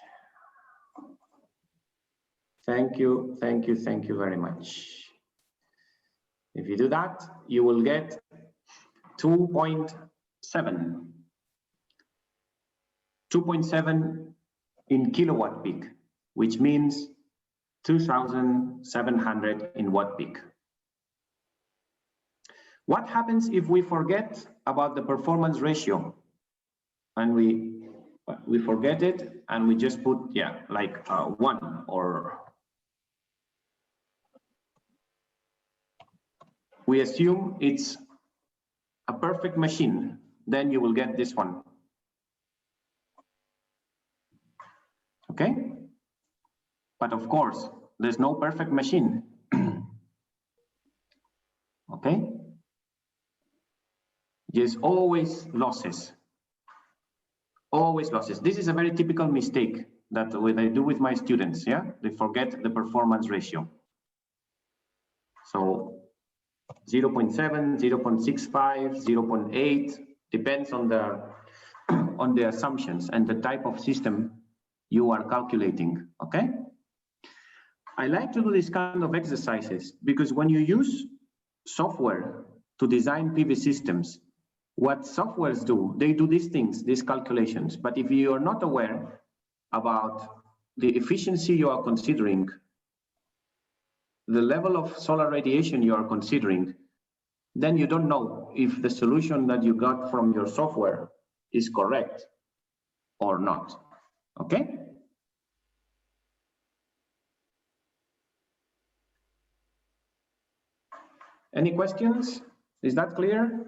Thank you very much. If you do that, you will get 2.7. 2.7 in kilowatt peak, which means 2,700 in watt peak. What happens if we forget about the performance ratio and we forget it and we just put, yeah, like 1, or we assume it's a perfect machine, then you will get this one. Okay? But of course, there's no perfect machine. Okay? There's always losses. Always losses. This is a very typical mistake that I do with my students, yeah? They forget the performance ratio. So 0.7, 0.65, 0.8, Depends on the assumptions and the type of system you are calculating, okay? I like to do this kind of exercises because when you use software to design PV systems, what softwares do, they do these things, these calculations. But if you are not aware about the efficiency you are considering, the level of solar radiation you are considering, then you don't know if the solution that you got from your software is correct or not, okay? Any questions? Is that clear?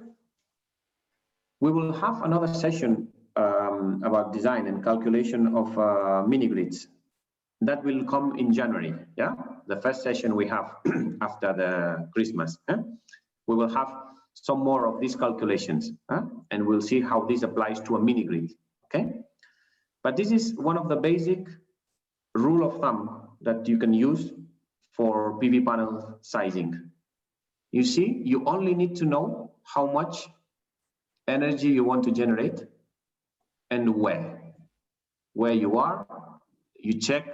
We will have another session about design and calculation of mini grids. That will come in January, yeah? The first session we have after the Christmas. We will have some more of these calculations, and we'll see how this applies to a mini grid, okay? But this is one of the basic rule of thumb that you can use for PV panel sizing. You see, you only need to know how much energy you want to generate and where you are. You check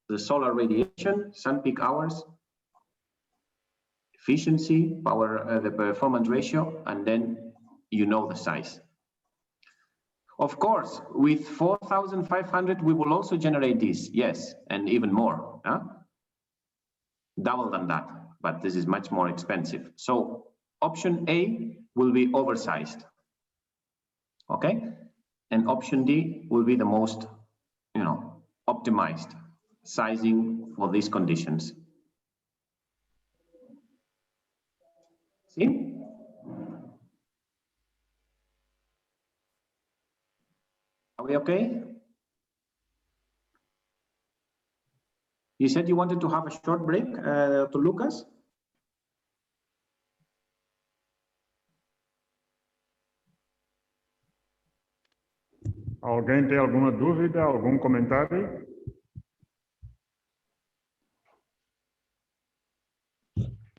the solar radiation, sun peak hours, efficiency, power, the performance ratio, and then you know the size. Of course, with 4,500, we will also generate this, yes, and even more, double than that, but this is much more expensive. So option A will be oversized, okay? And option D will be the most, optimized sizing for these conditions. See? Are we okay? You said you wanted to have a short break, to Lucas? Alguém tem alguma dúvida, algum comentário?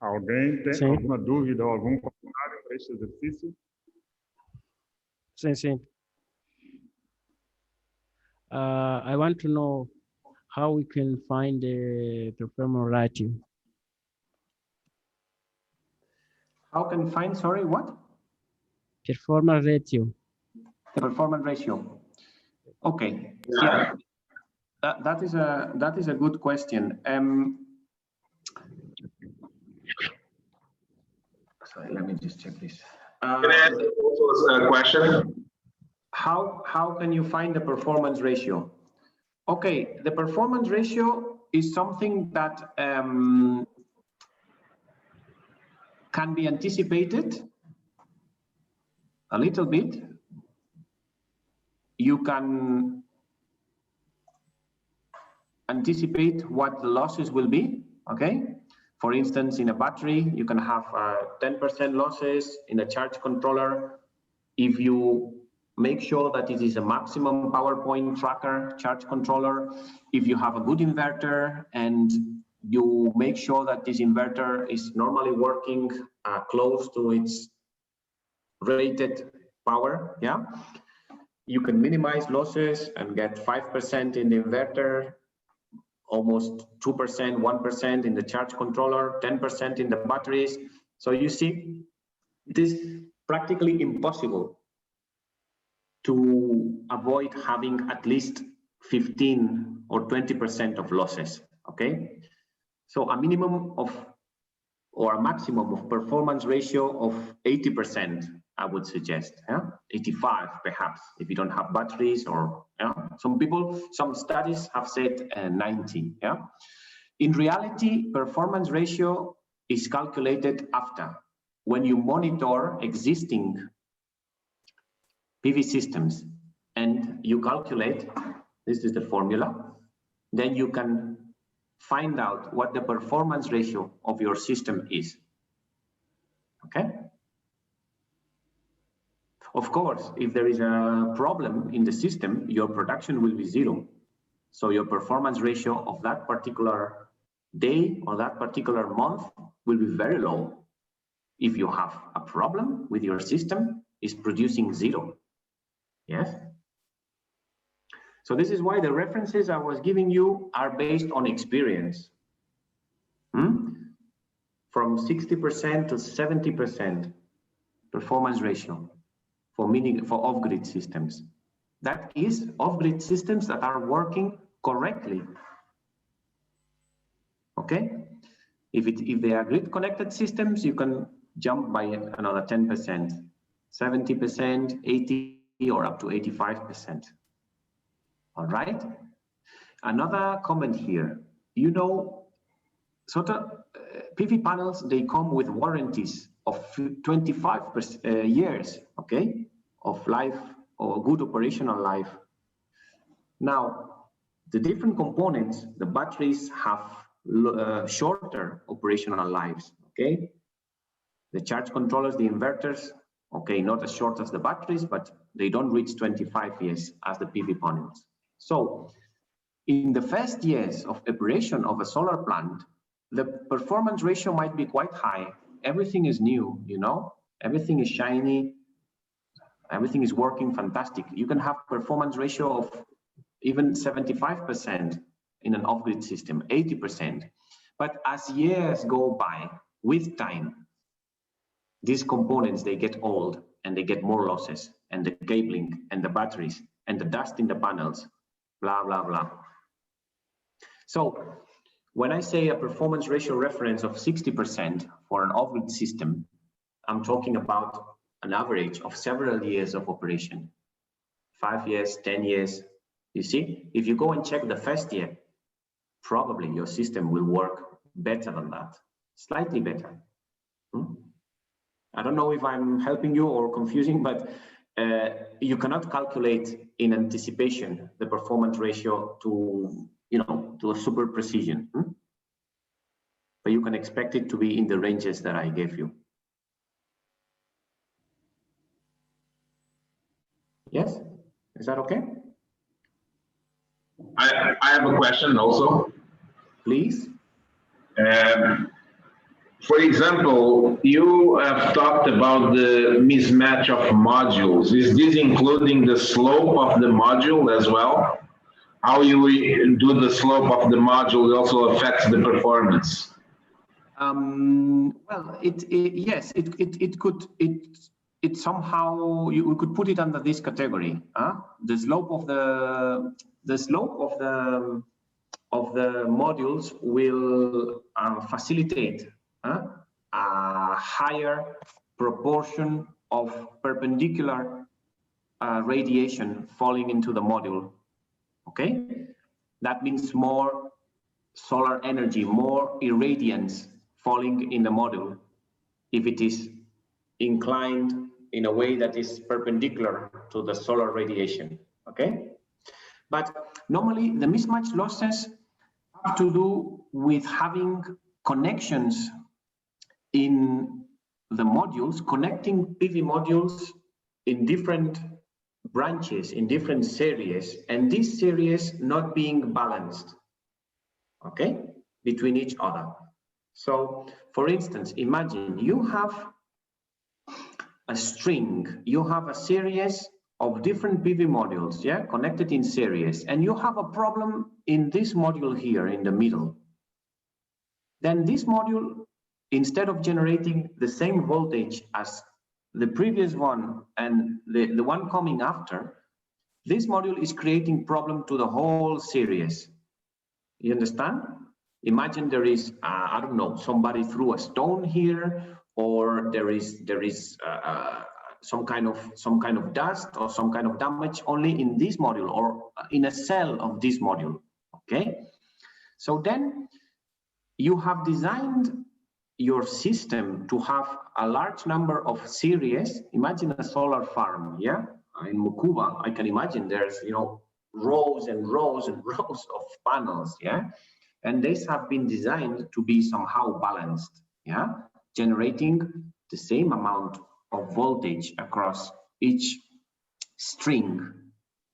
Alguém tem alguma dúvida ou algum comentário para este exercício? Sim. I want to know how we can find the performance ratio. How can we find, sorry, what? Performance ratio. The performance ratio. Okay. Yeah. That is a good question. Sorry, let me just check this. Can I ask also a question? How can you find the performance ratio? Okay, the performance ratio is something that can be anticipated a little bit. You can anticipate what the losses will be, okay? For instance, in a battery, you can have 10% losses. In a charge controller, if you make sure that it is a maximum power point tracker charge controller, if you have a good inverter and you make sure that this inverter is normally working close to its rated power, yeah, you can minimize losses and get 5% in the inverter, almost 2%, 1% in the charge controller, 10% in the batteries. So you see, it is practically impossible to avoid having at least 15 or 20% of losses, okay? So a minimum of, or a maximum of performance ratio of 80%, I would suggest, 85 perhaps, if you don't have batteries, or some studies have said 90, yeah? In reality, performance ratio is calculated after, when you monitor existing PV systems and you calculate, this is the formula, then you can find out what the performance ratio of your system is, okay? Of course, if there is a problem in the system, your production will be zero. So your performance ratio of that particular day or that particular month will be very low. If you have a problem with your system, is producing 0. Yes. So this is why the references I was giving you are based on experience. From 60% to 70% performance ratio for off-grid systems. That is off-grid systems that are working correctly. Okay? If they are grid-connected systems, you can jump by another 10%, 70%, 80, or up to 85%. All right? Another comment here. You know, sort of PV panels, they come with warranties of 25 years, okay, of life or good operational life. Now, the different components, the batteries have shorter operational lives, okay? The charge controllers, the inverters, okay, not as short as the batteries, but they don't reach 25 years as the PV panels. So, in the first years of operation of a solar plant, the performance ratio might be quite high. Everything is new, you know, everything is shiny, everything is working fantastic. You can have performance ratio of even 75% in an off-grid system, 80%. But as years go by, with time, these components, they get old and they get more losses, and the cabling and the batteries and the dust in the panels, blah, blah, blah. So when I say a performance ratio reference of 60% for an off-grid system, I'm talking about an average of several years of operation, 5 years, 10 years. You see, if you go and check the first year, probably your system will work better than that, slightly better. I don't know if I'm helping you or confusing, but you cannot calculate in anticipation the performance ratio to, you know, to a super precision. But you can expect it to be in the ranges that I gave you. Yes, is that okay? I have a question also. Please. For example, you have talked about the mismatch of modules. Is this including the slope of the module as well? How you do the slope of the module also affects the performance. Well, yes, it could. It somehow we could put it under this category. The slope of the modules will facilitate a higher proportion of perpendicular radiation falling into the module. Okay, that means more solar energy, more irradiance falling in the module if it is inclined in a way that is perpendicular to the solar radiation. Okay, but normally the mismatch losses have to do with having connections in the modules, connecting PV modules in different branches, in different series, and these series not being balanced, okay, between each other. So, for instance, imagine you have a string, you have a series of different PV modules, yeah, connected in series, and you have a problem in this module here in the middle. Then this module, instead of generating the same voltage as the previous one and the one coming after, this module is creating problem to the whole series. You understand? Imagine there is, I don't know, somebody threw a stone here, or there is some kind of dust or some kind of damage only in this module or in a cell of this module. Okay, so then you have designed your system to have a large number of series. Imagine a solar farm, yeah, in Mukuba. I can imagine there's, you know, rows and rows and rows of panels, yeah, and these have been designed to be somehow balanced, yeah, generating the same amount of voltage across each string,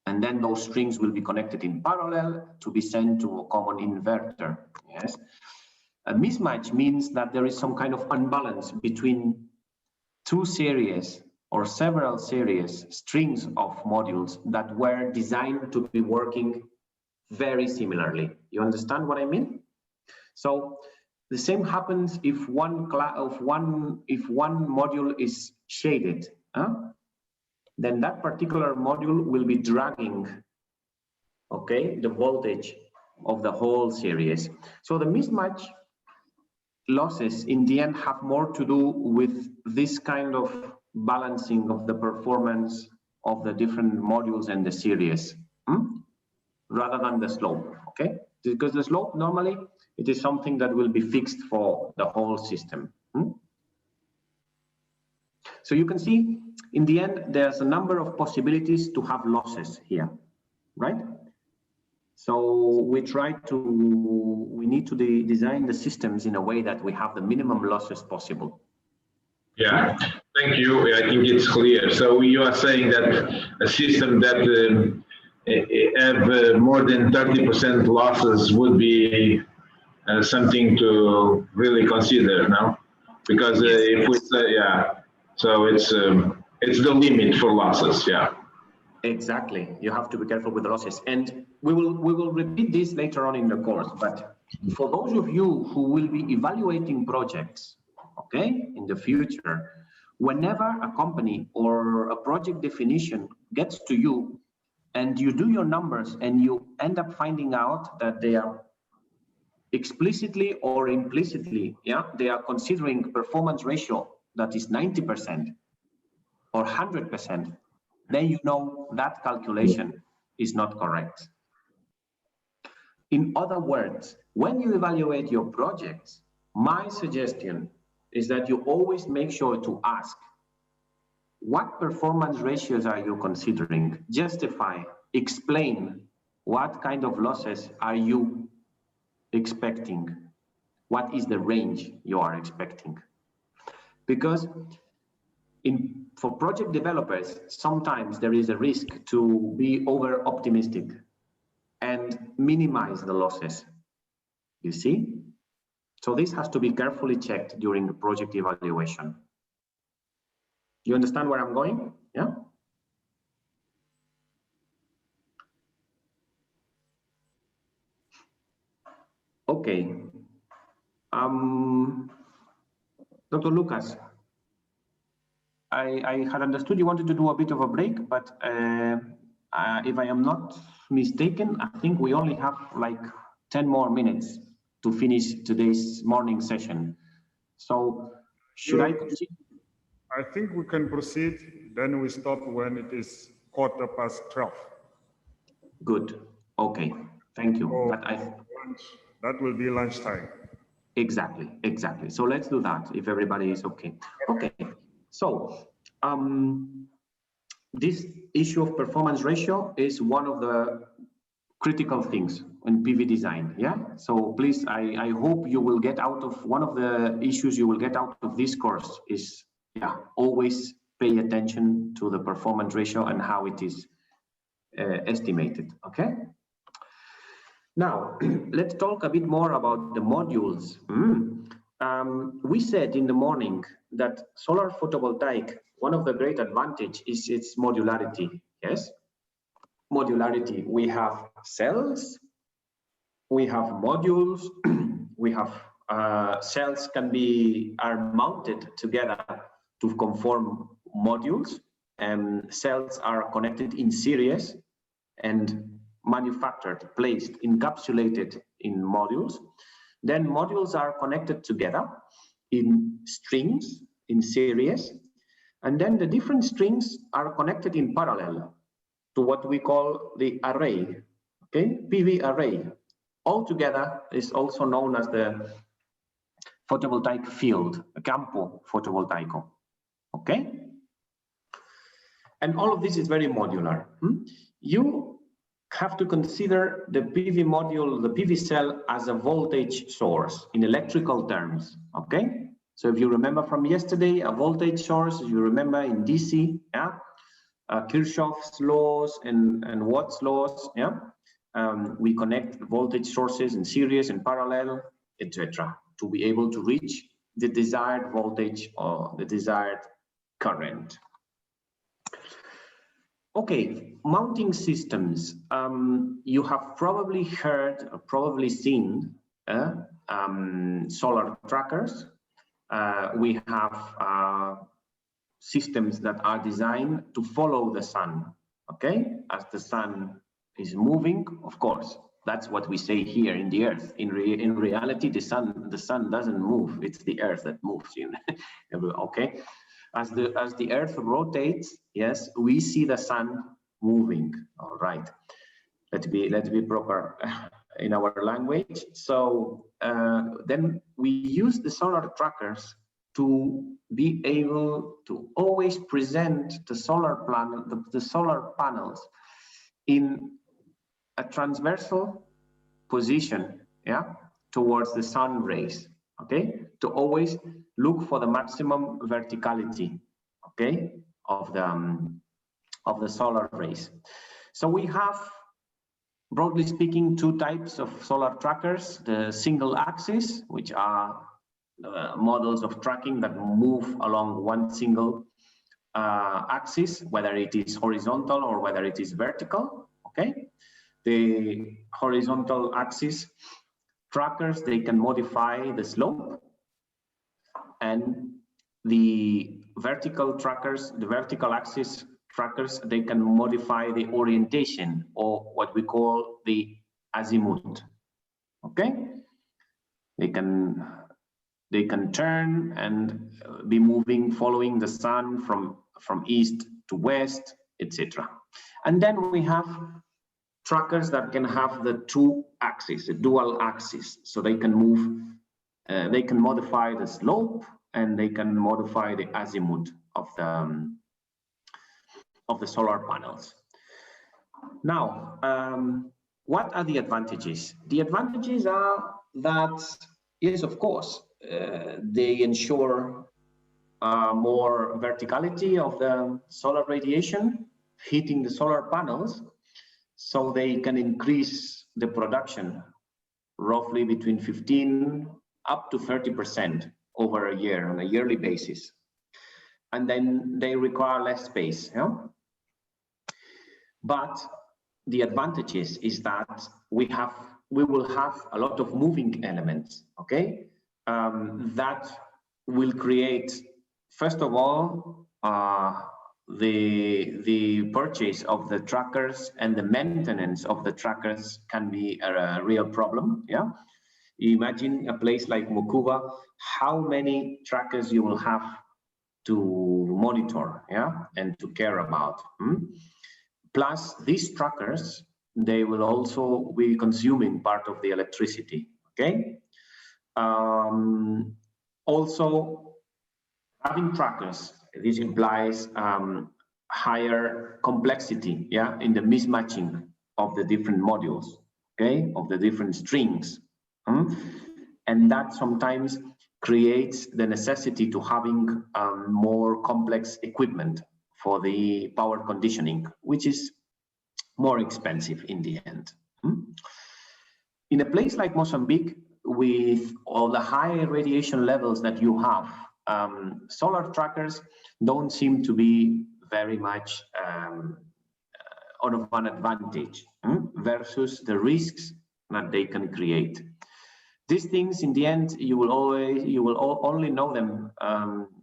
and then those strings will be connected in parallel to be sent to a common inverter. Yes, a mismatch means that there is some kind of unbalance between two series or several series, strings of modules that were designed to be working very similarly. You understand what I mean? So the same happens if one module is shaded, then that particular module will be dragging, okay, the voltage of the whole series. So the mismatch losses in the end have more to do with this kind of balancing of the performance of the different modules and the series, rather than the slope, okay? Because the slope, normally, it is something that will be fixed for the whole system. So you can see, in the end, there's a number of possibilities to have losses here, right? So we need to design the systems in a way that we have the minimum losses possible. Yeah, thank you. I think it's clear. So you are saying that a system that have more than 30% losses would be something to really consider now, because if we say, so it's the limit for losses, Exactly. You have to be careful with the losses, and we will repeat this later on in the course. But for those of you who will be evaluating projects, okay, in the future, whenever a company or a project definition gets to you, and you do your numbers, and you end up finding out that they are explicitly or implicitly, they are considering performance ratio that is 90% or 100%. Then you know that calculation is not correct. In other words, when you evaluate your projects, my suggestion is that you always make sure to ask, what performance ratios are you considering? Justify, explain what kind of losses are you expecting? What is the range you are expecting? Because for project developers, sometimes there is a risk to be over optimistic and minimize the losses, you see? So this has to be carefully checked during the project evaluation. You understand where I'm going? Yeah? Okay. Dr. Lucas, I had understood you wanted to do a bit of a break, but if I am not mistaken, I think we only have like 10 more minutes to finish today's morning session. So should I continue? I think we can proceed, then we stop when it is 12:15. Good. Okay. Thank you. So but that will be lunchtime. Exactly. So let's do that if everybody is okay. Okay. So this issue of performance ratio is one of the critical things in PV design. Yeah. So please, I hope you will get out of one of the issues you will get out of this course is always pay attention to the performance ratio and how it is estimated. Okay. Now let's talk a bit more about the modules. We said in the morning that solar photovoltaic, one of the great advantage is its modularity. Yes, modularity. We have cells, we have modules, we have cells are mounted together to conform modules, and cells are connected in series and manufactured, placed, encapsulated in modules. Then modules are connected together in strings, in series, and then the different strings are connected in parallel to what we call the array, okay? PV array. Altogether is also known as the photovoltaic field, campo photovoltaico, okay? And all of this is very modular. You have to consider the PV module, the PV cell, as a voltage source in electrical terms, okay? So if you remember from yesterday, a voltage source, you remember in DC, Kirchhoff's laws and Watt's laws, we connect voltage sources in series and parallel, etc., to be able to reach the desired voltage or the desired current, Okay, mounting systems. You have probably heard or probably seen solar trackers. We have systems that are designed to follow the sun, okay? As the sun is moving, of course, that's what we say here in the earth. In reality, the sun doesn't move, it's the earth that moves, okay? As the earth rotates, yes, we see the sun moving, all right. Let's be proper in our language. So then we use the solar trackers to be able to always present the solar panels in a transversal position, yeah, towards the sun rays, okay, to always look for the maximum verticality, okay, of the solar rays. So we have, broadly speaking, two types of solar trackers: the single axis, which are models of tracking that move along one single axis, whether it is horizontal or whether it is vertical, okay? The horizontal axis trackers, they can modify the slope, and the vertical trackers, the vertical axis trackers, they can modify the orientation, or what we call the azimuth, okay? They can turn and be moving, following the sun from east to west, etc. And then we have trackers that can have the two axes, the dual axis, so they can move, they can modify the slope and they can modify the azimuth of the solar panels. Now, what are the advantages? The advantages are that, yes, of course, they ensure more verticality of the solar radiation hitting the solar panels, so they can increase the production roughly between 15 up to 30% over a year on a yearly basis. And then they require less space, yeah? But the advantages is that we will have a lot of moving elements, okay? That will create, first of all, the purchase of the trackers and the maintenance of the trackers can be a real problem, yeah? Imagine a place like Mokuba, how many trackers you will have to monitor, yeah, and to care about. Plus, these trackers, they will also be consuming part of the electricity, okay? Also, having trackers, this implies higher complexity, yeah, in the mismatching of the different modules, okay, of the different strings. And that sometimes creates the necessity to having more complex equipment for the power conditioning, which is more expensive in the end. In a place like Mozambique, with all the high radiation levels that you have, solar trackers don't seem to be very much of an advantage versus the risks that they can create. These things, in the end, you will only know them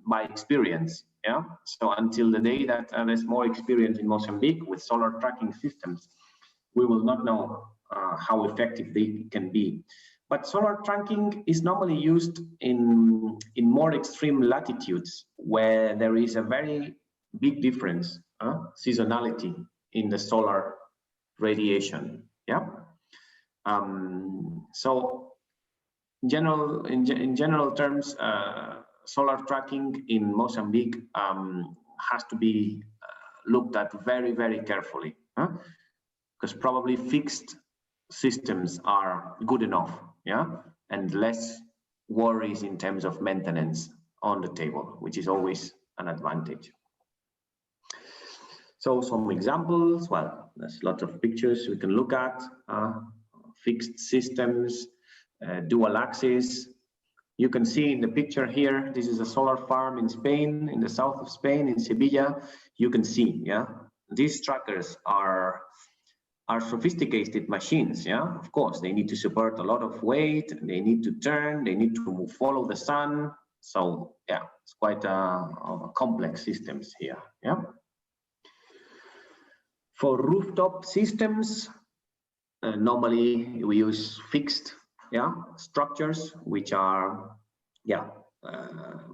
by experience. Yeah. So until the day that there's more experience in Mozambique with solar tracking systems, we will not know how effective they can be. But solar tracking is normally used in more extreme latitudes where there is a very big difference, seasonality in the solar radiation. Yeah. So in general terms, solar tracking in Mozambique has to be looked at very, very carefully, because probably fixed systems are good enough, yeah, and less worries in terms of maintenance on the table, which is always an advantage. So some examples, well, there's lots of pictures we can look at, fixed systems, dual axis. You can see in the picture here, this is a solar farm in Spain, in the south of Spain, in Sevilla. You can see, yeah, these trackers are sophisticated machines. Yeah, of course, they need to support a lot of weight, they need to turn, they need to follow the sun. So yeah, it's quite a complex systems here. Yeah. For rooftop systems, normally we use fixed structures, which are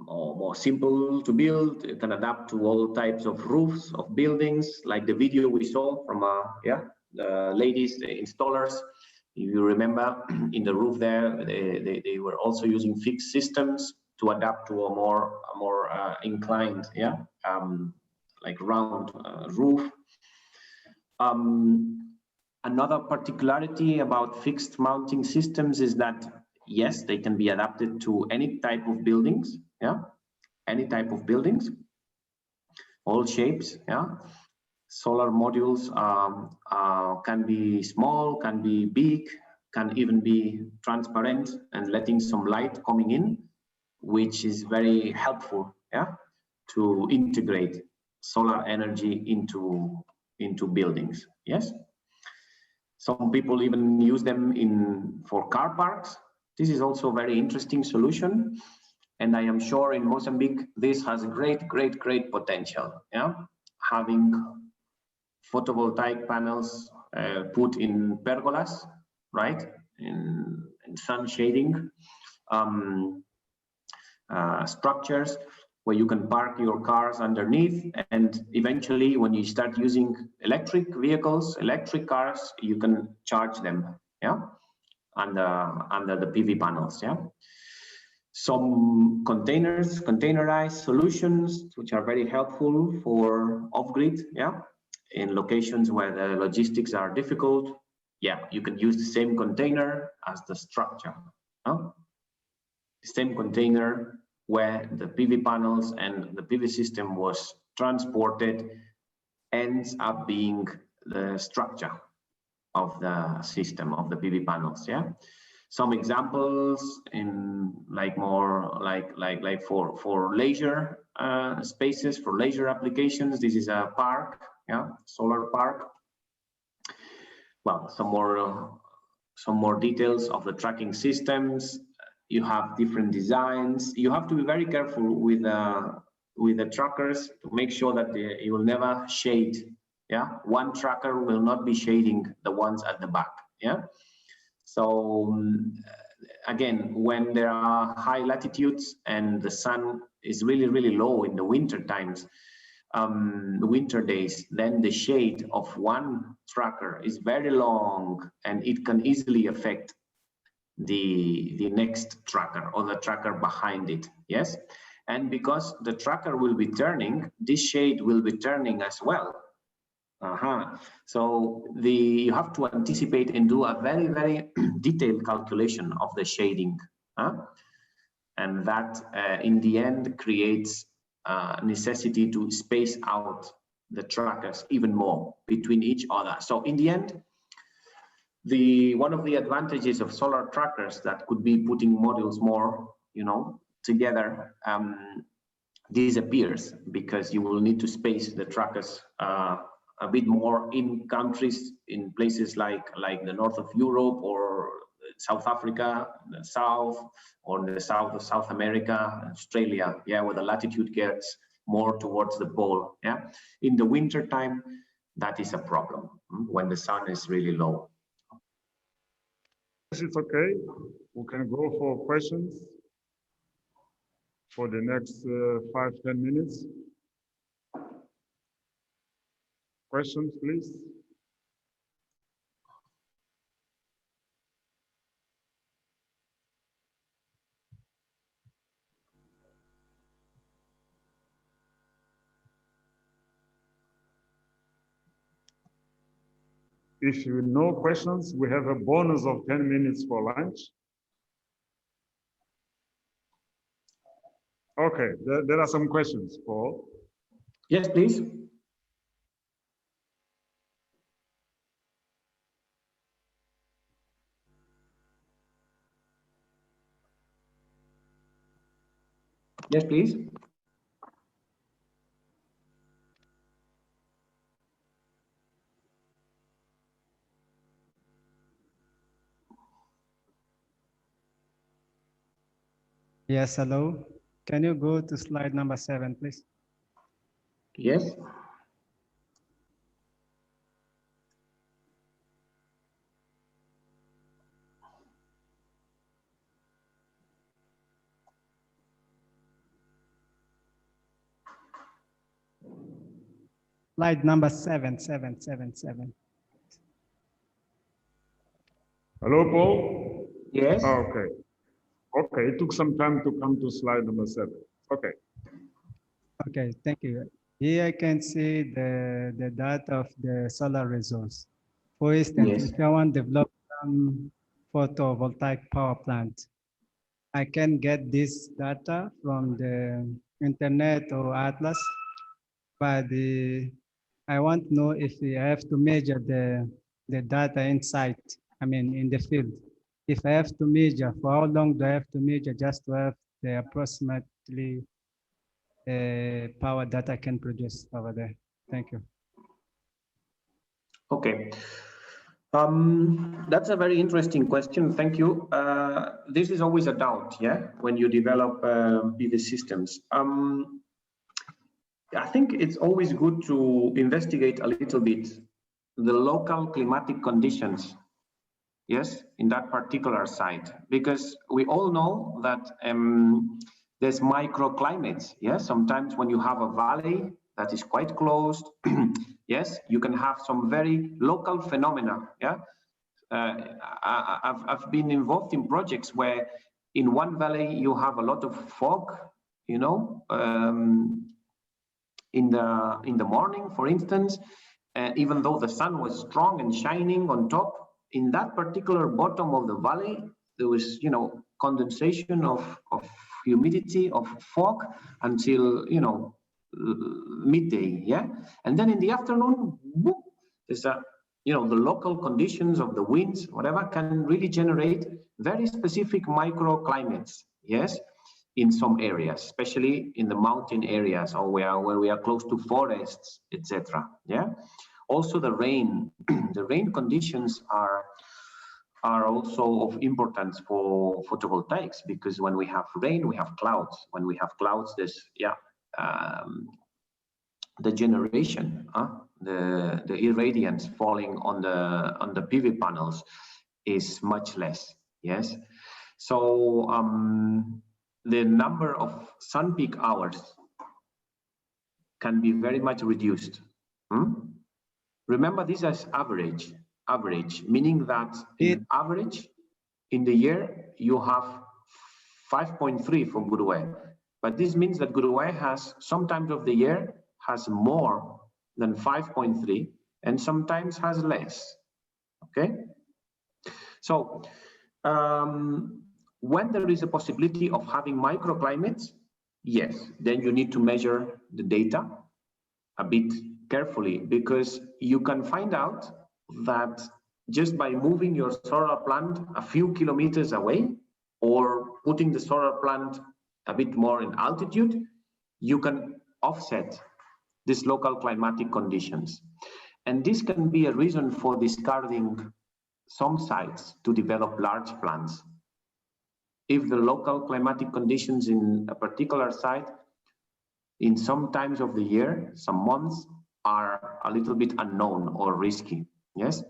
more simple to build. You can adapt to all types of roofs of buildings, like the video we saw from the ladies, the installers. If you remember, in the roof there, they were also using fixed systems to adapt to a more inclined, like round roof. Another particularity about fixed mounting systems is that, yes, they can be adapted to any type of buildings, any type of buildings, all shapes, Solar modules can be small, can be big, can even be transparent and letting some light coming in, which is very helpful, to integrate solar energy into buildings, yes. Some people even use them for car parks. This is also a very interesting solution. And I am sure in Mozambique, this has great potential. Yeah, having photovoltaic panels put in pergolas, right, in sun shading structures, where you can park your cars underneath, and eventually when you start using electric vehicles, electric cars, you can charge them, under the PV panels, Some containerized solutions, which are very helpful for off-grid, in locations where the logistics are difficult. You can use the same container as the structure, the same container where the PV panels and the PV system was transported ends up being the structure of the system, of the PV panels. Some examples in for leisure spaces, for leisure applications. This is a park, solar park. Well, some more details of the tracking systems. You have different designs. You have to be very careful with the trackers to make sure that you will never shade. One tracker will not be shading the ones at the back. So again, when there are high latitudes and the sun is really low in the winter times, the winter days, then the shade of one tracker is very long, and it can easily affect the next tracker or the tracker behind it. Yes, and because the tracker will be turning, this shade will be turning as well. So you have to anticipate and do a very detailed calculation of the shading, and that in the end creates necessity to space out the trackers even more between each other. So in the end, one of the advantages of solar trackers that could be putting modules more, together, disappears, because you will need to space the trackers a bit more in countries, in places like the north of Europe or South Africa, the south, or the south of South America, Australia, where the latitude gets more towards the pole. In the winter time, that is a problem when the sun is really low. It's okay. We can go for questions for the next 5-10 minutes. Questions, please. If you know questions, we have a bonus of 10 minutes for lunch. Okay, there are some questions, Paul. Yes, please. Yes, please. Yes, hello. Can you go to slide number 7, please? Yes. Slide number 7. Hello, Paul? Yes. Oh, okay. Okay, it took some time to come to slide number 7. Okay. Okay, thank you. Here I can see the data of the solar resource. For instance, Yes. if I want to develop some photovoltaic power plant, I can get this data from the internet or Atlas, but I want to know if I have to measure the data inside, I mean, in the field. If I have to measure, for how long do I have to measure just to have the approximately power that I can produce over there? Thank you. Okay. That's a very interesting question. Thank you. This is always a doubt, yeah, when you develop PV systems. I think it's always good to investigate a little bit the local climatic conditions, yes, in that particular site, because we all know that there's microclimates, yes. Sometimes when you have a valley that is quite closed, yes, you can have some very local phenomena, yeah. I've been involved in projects where in one valley you have a lot of fog, you know, in the morning, for instance, even though the sun was strong and shining on top, in that particular bottom of the valley, there was, you know, condensation of humidity, of fog until, you know, midday, yeah? And then in the afternoon, whoop, there's a, you know, the local conditions of the winds, whatever, can really generate very specific microclimates, yes? In some areas, especially in the mountain areas or where we are close to forests, etc. Yeah. Also, the rain, the rain conditions are also of importance for photovoltaics, because when we have rain, we have clouds. When we have clouds, there's the generation, the irradiance falling on the PV panels is much less. Yes. So the number of sun peak hours can be very much reduced. Remember, this is average, meaning that in average, in the year, you have 5.3 for Gurue. But this means that Gurue has, sometimes of the year, has more than 5.3, and sometimes has less, okay? So, when there is a possibility of having microclimates, yes, then you need to measure the data a bit carefully, because you can find out that just by moving your solar plant a few kilometers away or putting the solar plant a bit more in altitude, you can offset these local climatic conditions. And this can be a reason for discarding some sites to develop large plants. If the local climatic conditions in a particular site in some times of the year, some months, are a little bit unknown or risky, yes?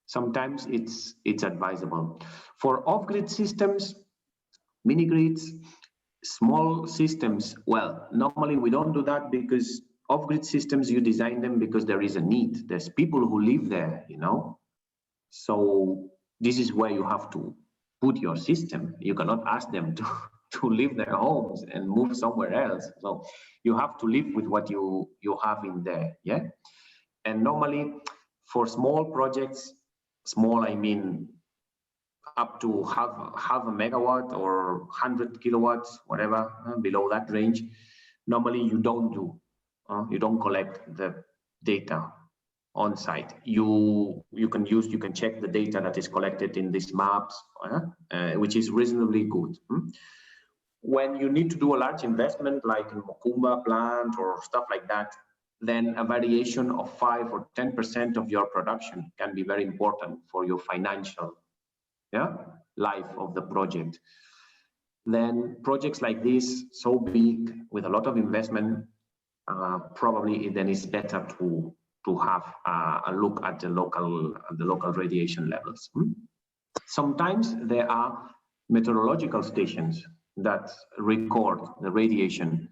Sometimes it's advisable. For off-grid systems, mini-grids, small systems, well, normally we don't do that, because off-grid systems, you design them because there is a need. There's people who live there, you know? So this is where you have to put your system. You cannot ask them to leave their homes and move somewhere else. So you have to live with what you have in there, yeah? And normally for small projects, small, I mean, up to half a megawatt or 100 kilowatts, whatever, below that range, normally you don't collect the data on site. You can check the data that is collected in these maps, which is reasonably good. When you need to do a large investment like in Mokumba plant or stuff like that, then a variation of 5 or 10% of your production can be very important for your financial life of the project. then projects like this, so big, with a lot of investment, probably then it's better to have a look at the local radiation levels. Sometimes there are meteorological stations that record the radiation,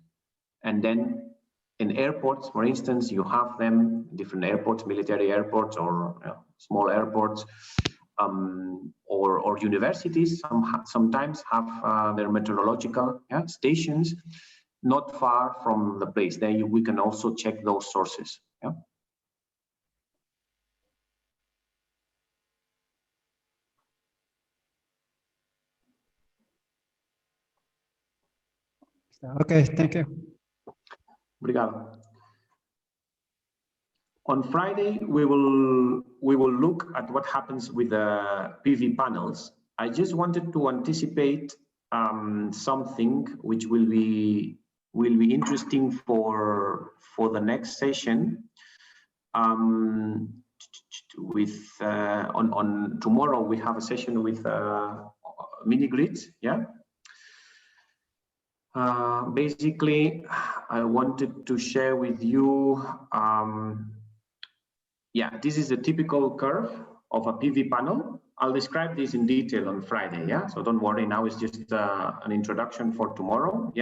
and then in airports, for instance, you have them, different airports, military airports or small airports, or universities sometimes have their meteorological stations not far from the place. Then we can also check those sources. Okay, thank you. Obrigado. On Friday, we will look at what happens with the PV panels. I just wanted to anticipate something which will be interesting for the next session. With on tomorrow we have a session with mini grids. Basically, I wanted to share with you. This is a typical curve of a PV panel. I'll describe this in detail on Friday, so don't worry, now it's just an introduction for tomorrow.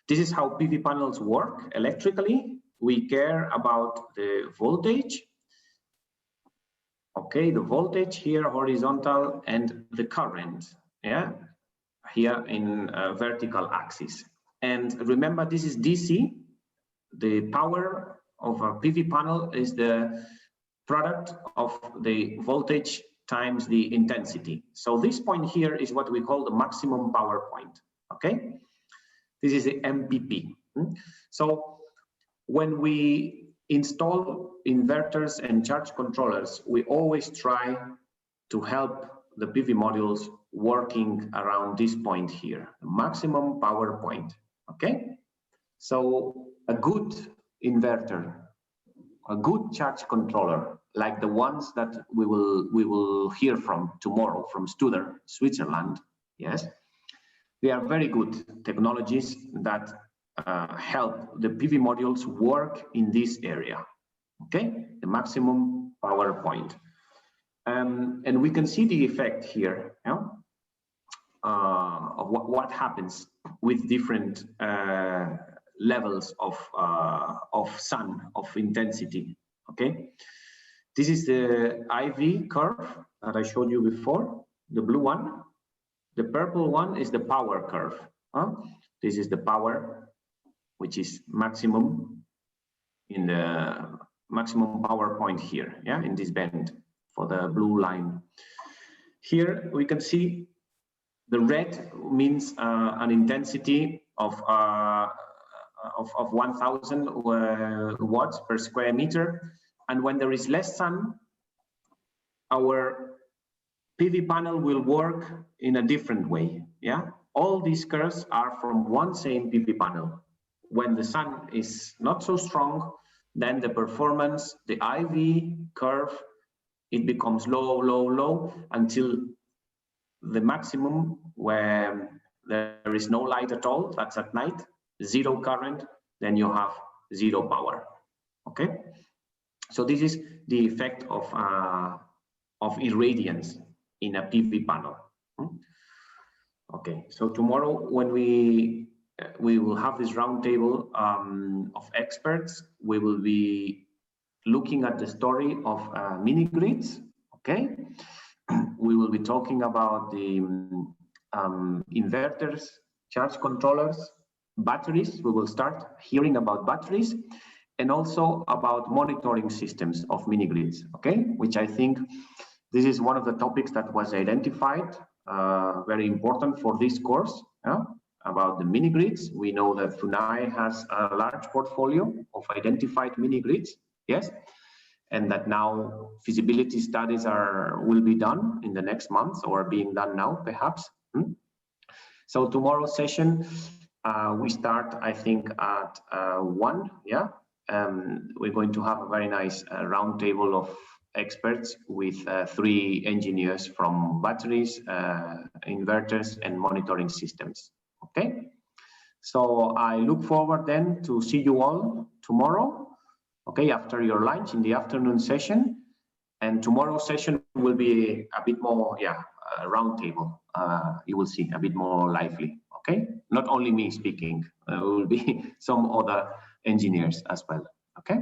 This is how PV panels work electrically. We care about the voltage, the voltage here horizontal, and the current, here in vertical axis. And remember, this is DC. The power of a PV panel is the product of the voltage times the intensity. So this point here is what we call the maximum power point. This is the MPP. So when we install inverters and charge controllers, we always try to help the PV modules working around this point here, the maximum power point. So a good inverter, a good charge controller, like the ones that we will hear from tomorrow from Studer, Switzerland. They are very good technologies that help the PV modules work in this area. The maximum power point. And we can see the effect here of what happens with different levels of sun, of intensity. This is the IV curve that I showed you before, the blue one. The purple one is the power curve. This is the power, which is maximum in the maximum power point here, in this band for the blue line. Here we can see the red means an intensity of 1000 watts per square meter. And when there is less sun, our PV panel will work in a different way. All these curves are from one same PV panel. When the sun is not so strong, then the performance, the IV curve, it becomes low, low, low until the maximum where there is no light at all, that's at night, zero current, then you have zero power. So this is the effect of irradiance in a PV panel. So tomorrow when we will have this roundtable of experts, we will be looking at the story of mini grids. We will be talking about the inverters, charge controllers, batteries. We will start hearing about batteries, and also about monitoring systems of mini grids, which I think this is one of the topics that was identified, very important for this course, about the mini grids. We know that FUNAI has a large portfolio of identified mini grids, and that now feasibility studies will be done in the next months, or being done now, perhaps. So tomorrow's session, we start, I think, at 1, we're going to have a very nice roundtable of experts with 3 engineers from batteries, inverters, and monitoring systems. Okay, so I look forward then to see you all tomorrow, okay, after your lunch in the afternoon session. And tomorrow's session will be a bit more, round table. You will see a bit more lively, okay? Not only me speaking, there will be some other engineers as well, okay?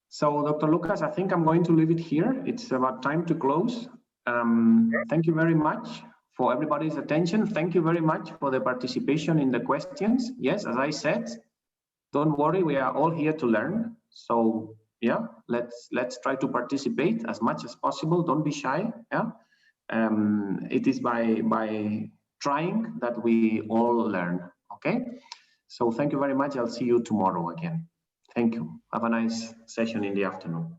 So Dr. Lucas, I think I'm going to leave it here. It's about time to close. Thank you very much for everybody's attention. Thank you very much for the participation in the questions. Yes, as I said, don't worry, we are all here to learn. So yeah, let's try to participate as much as possible. Don't be shy. Yeah, it is by trying that we all learn. Okay, so thank you very much. I'll see you tomorrow again. Thank you. Have a nice session in the afternoon.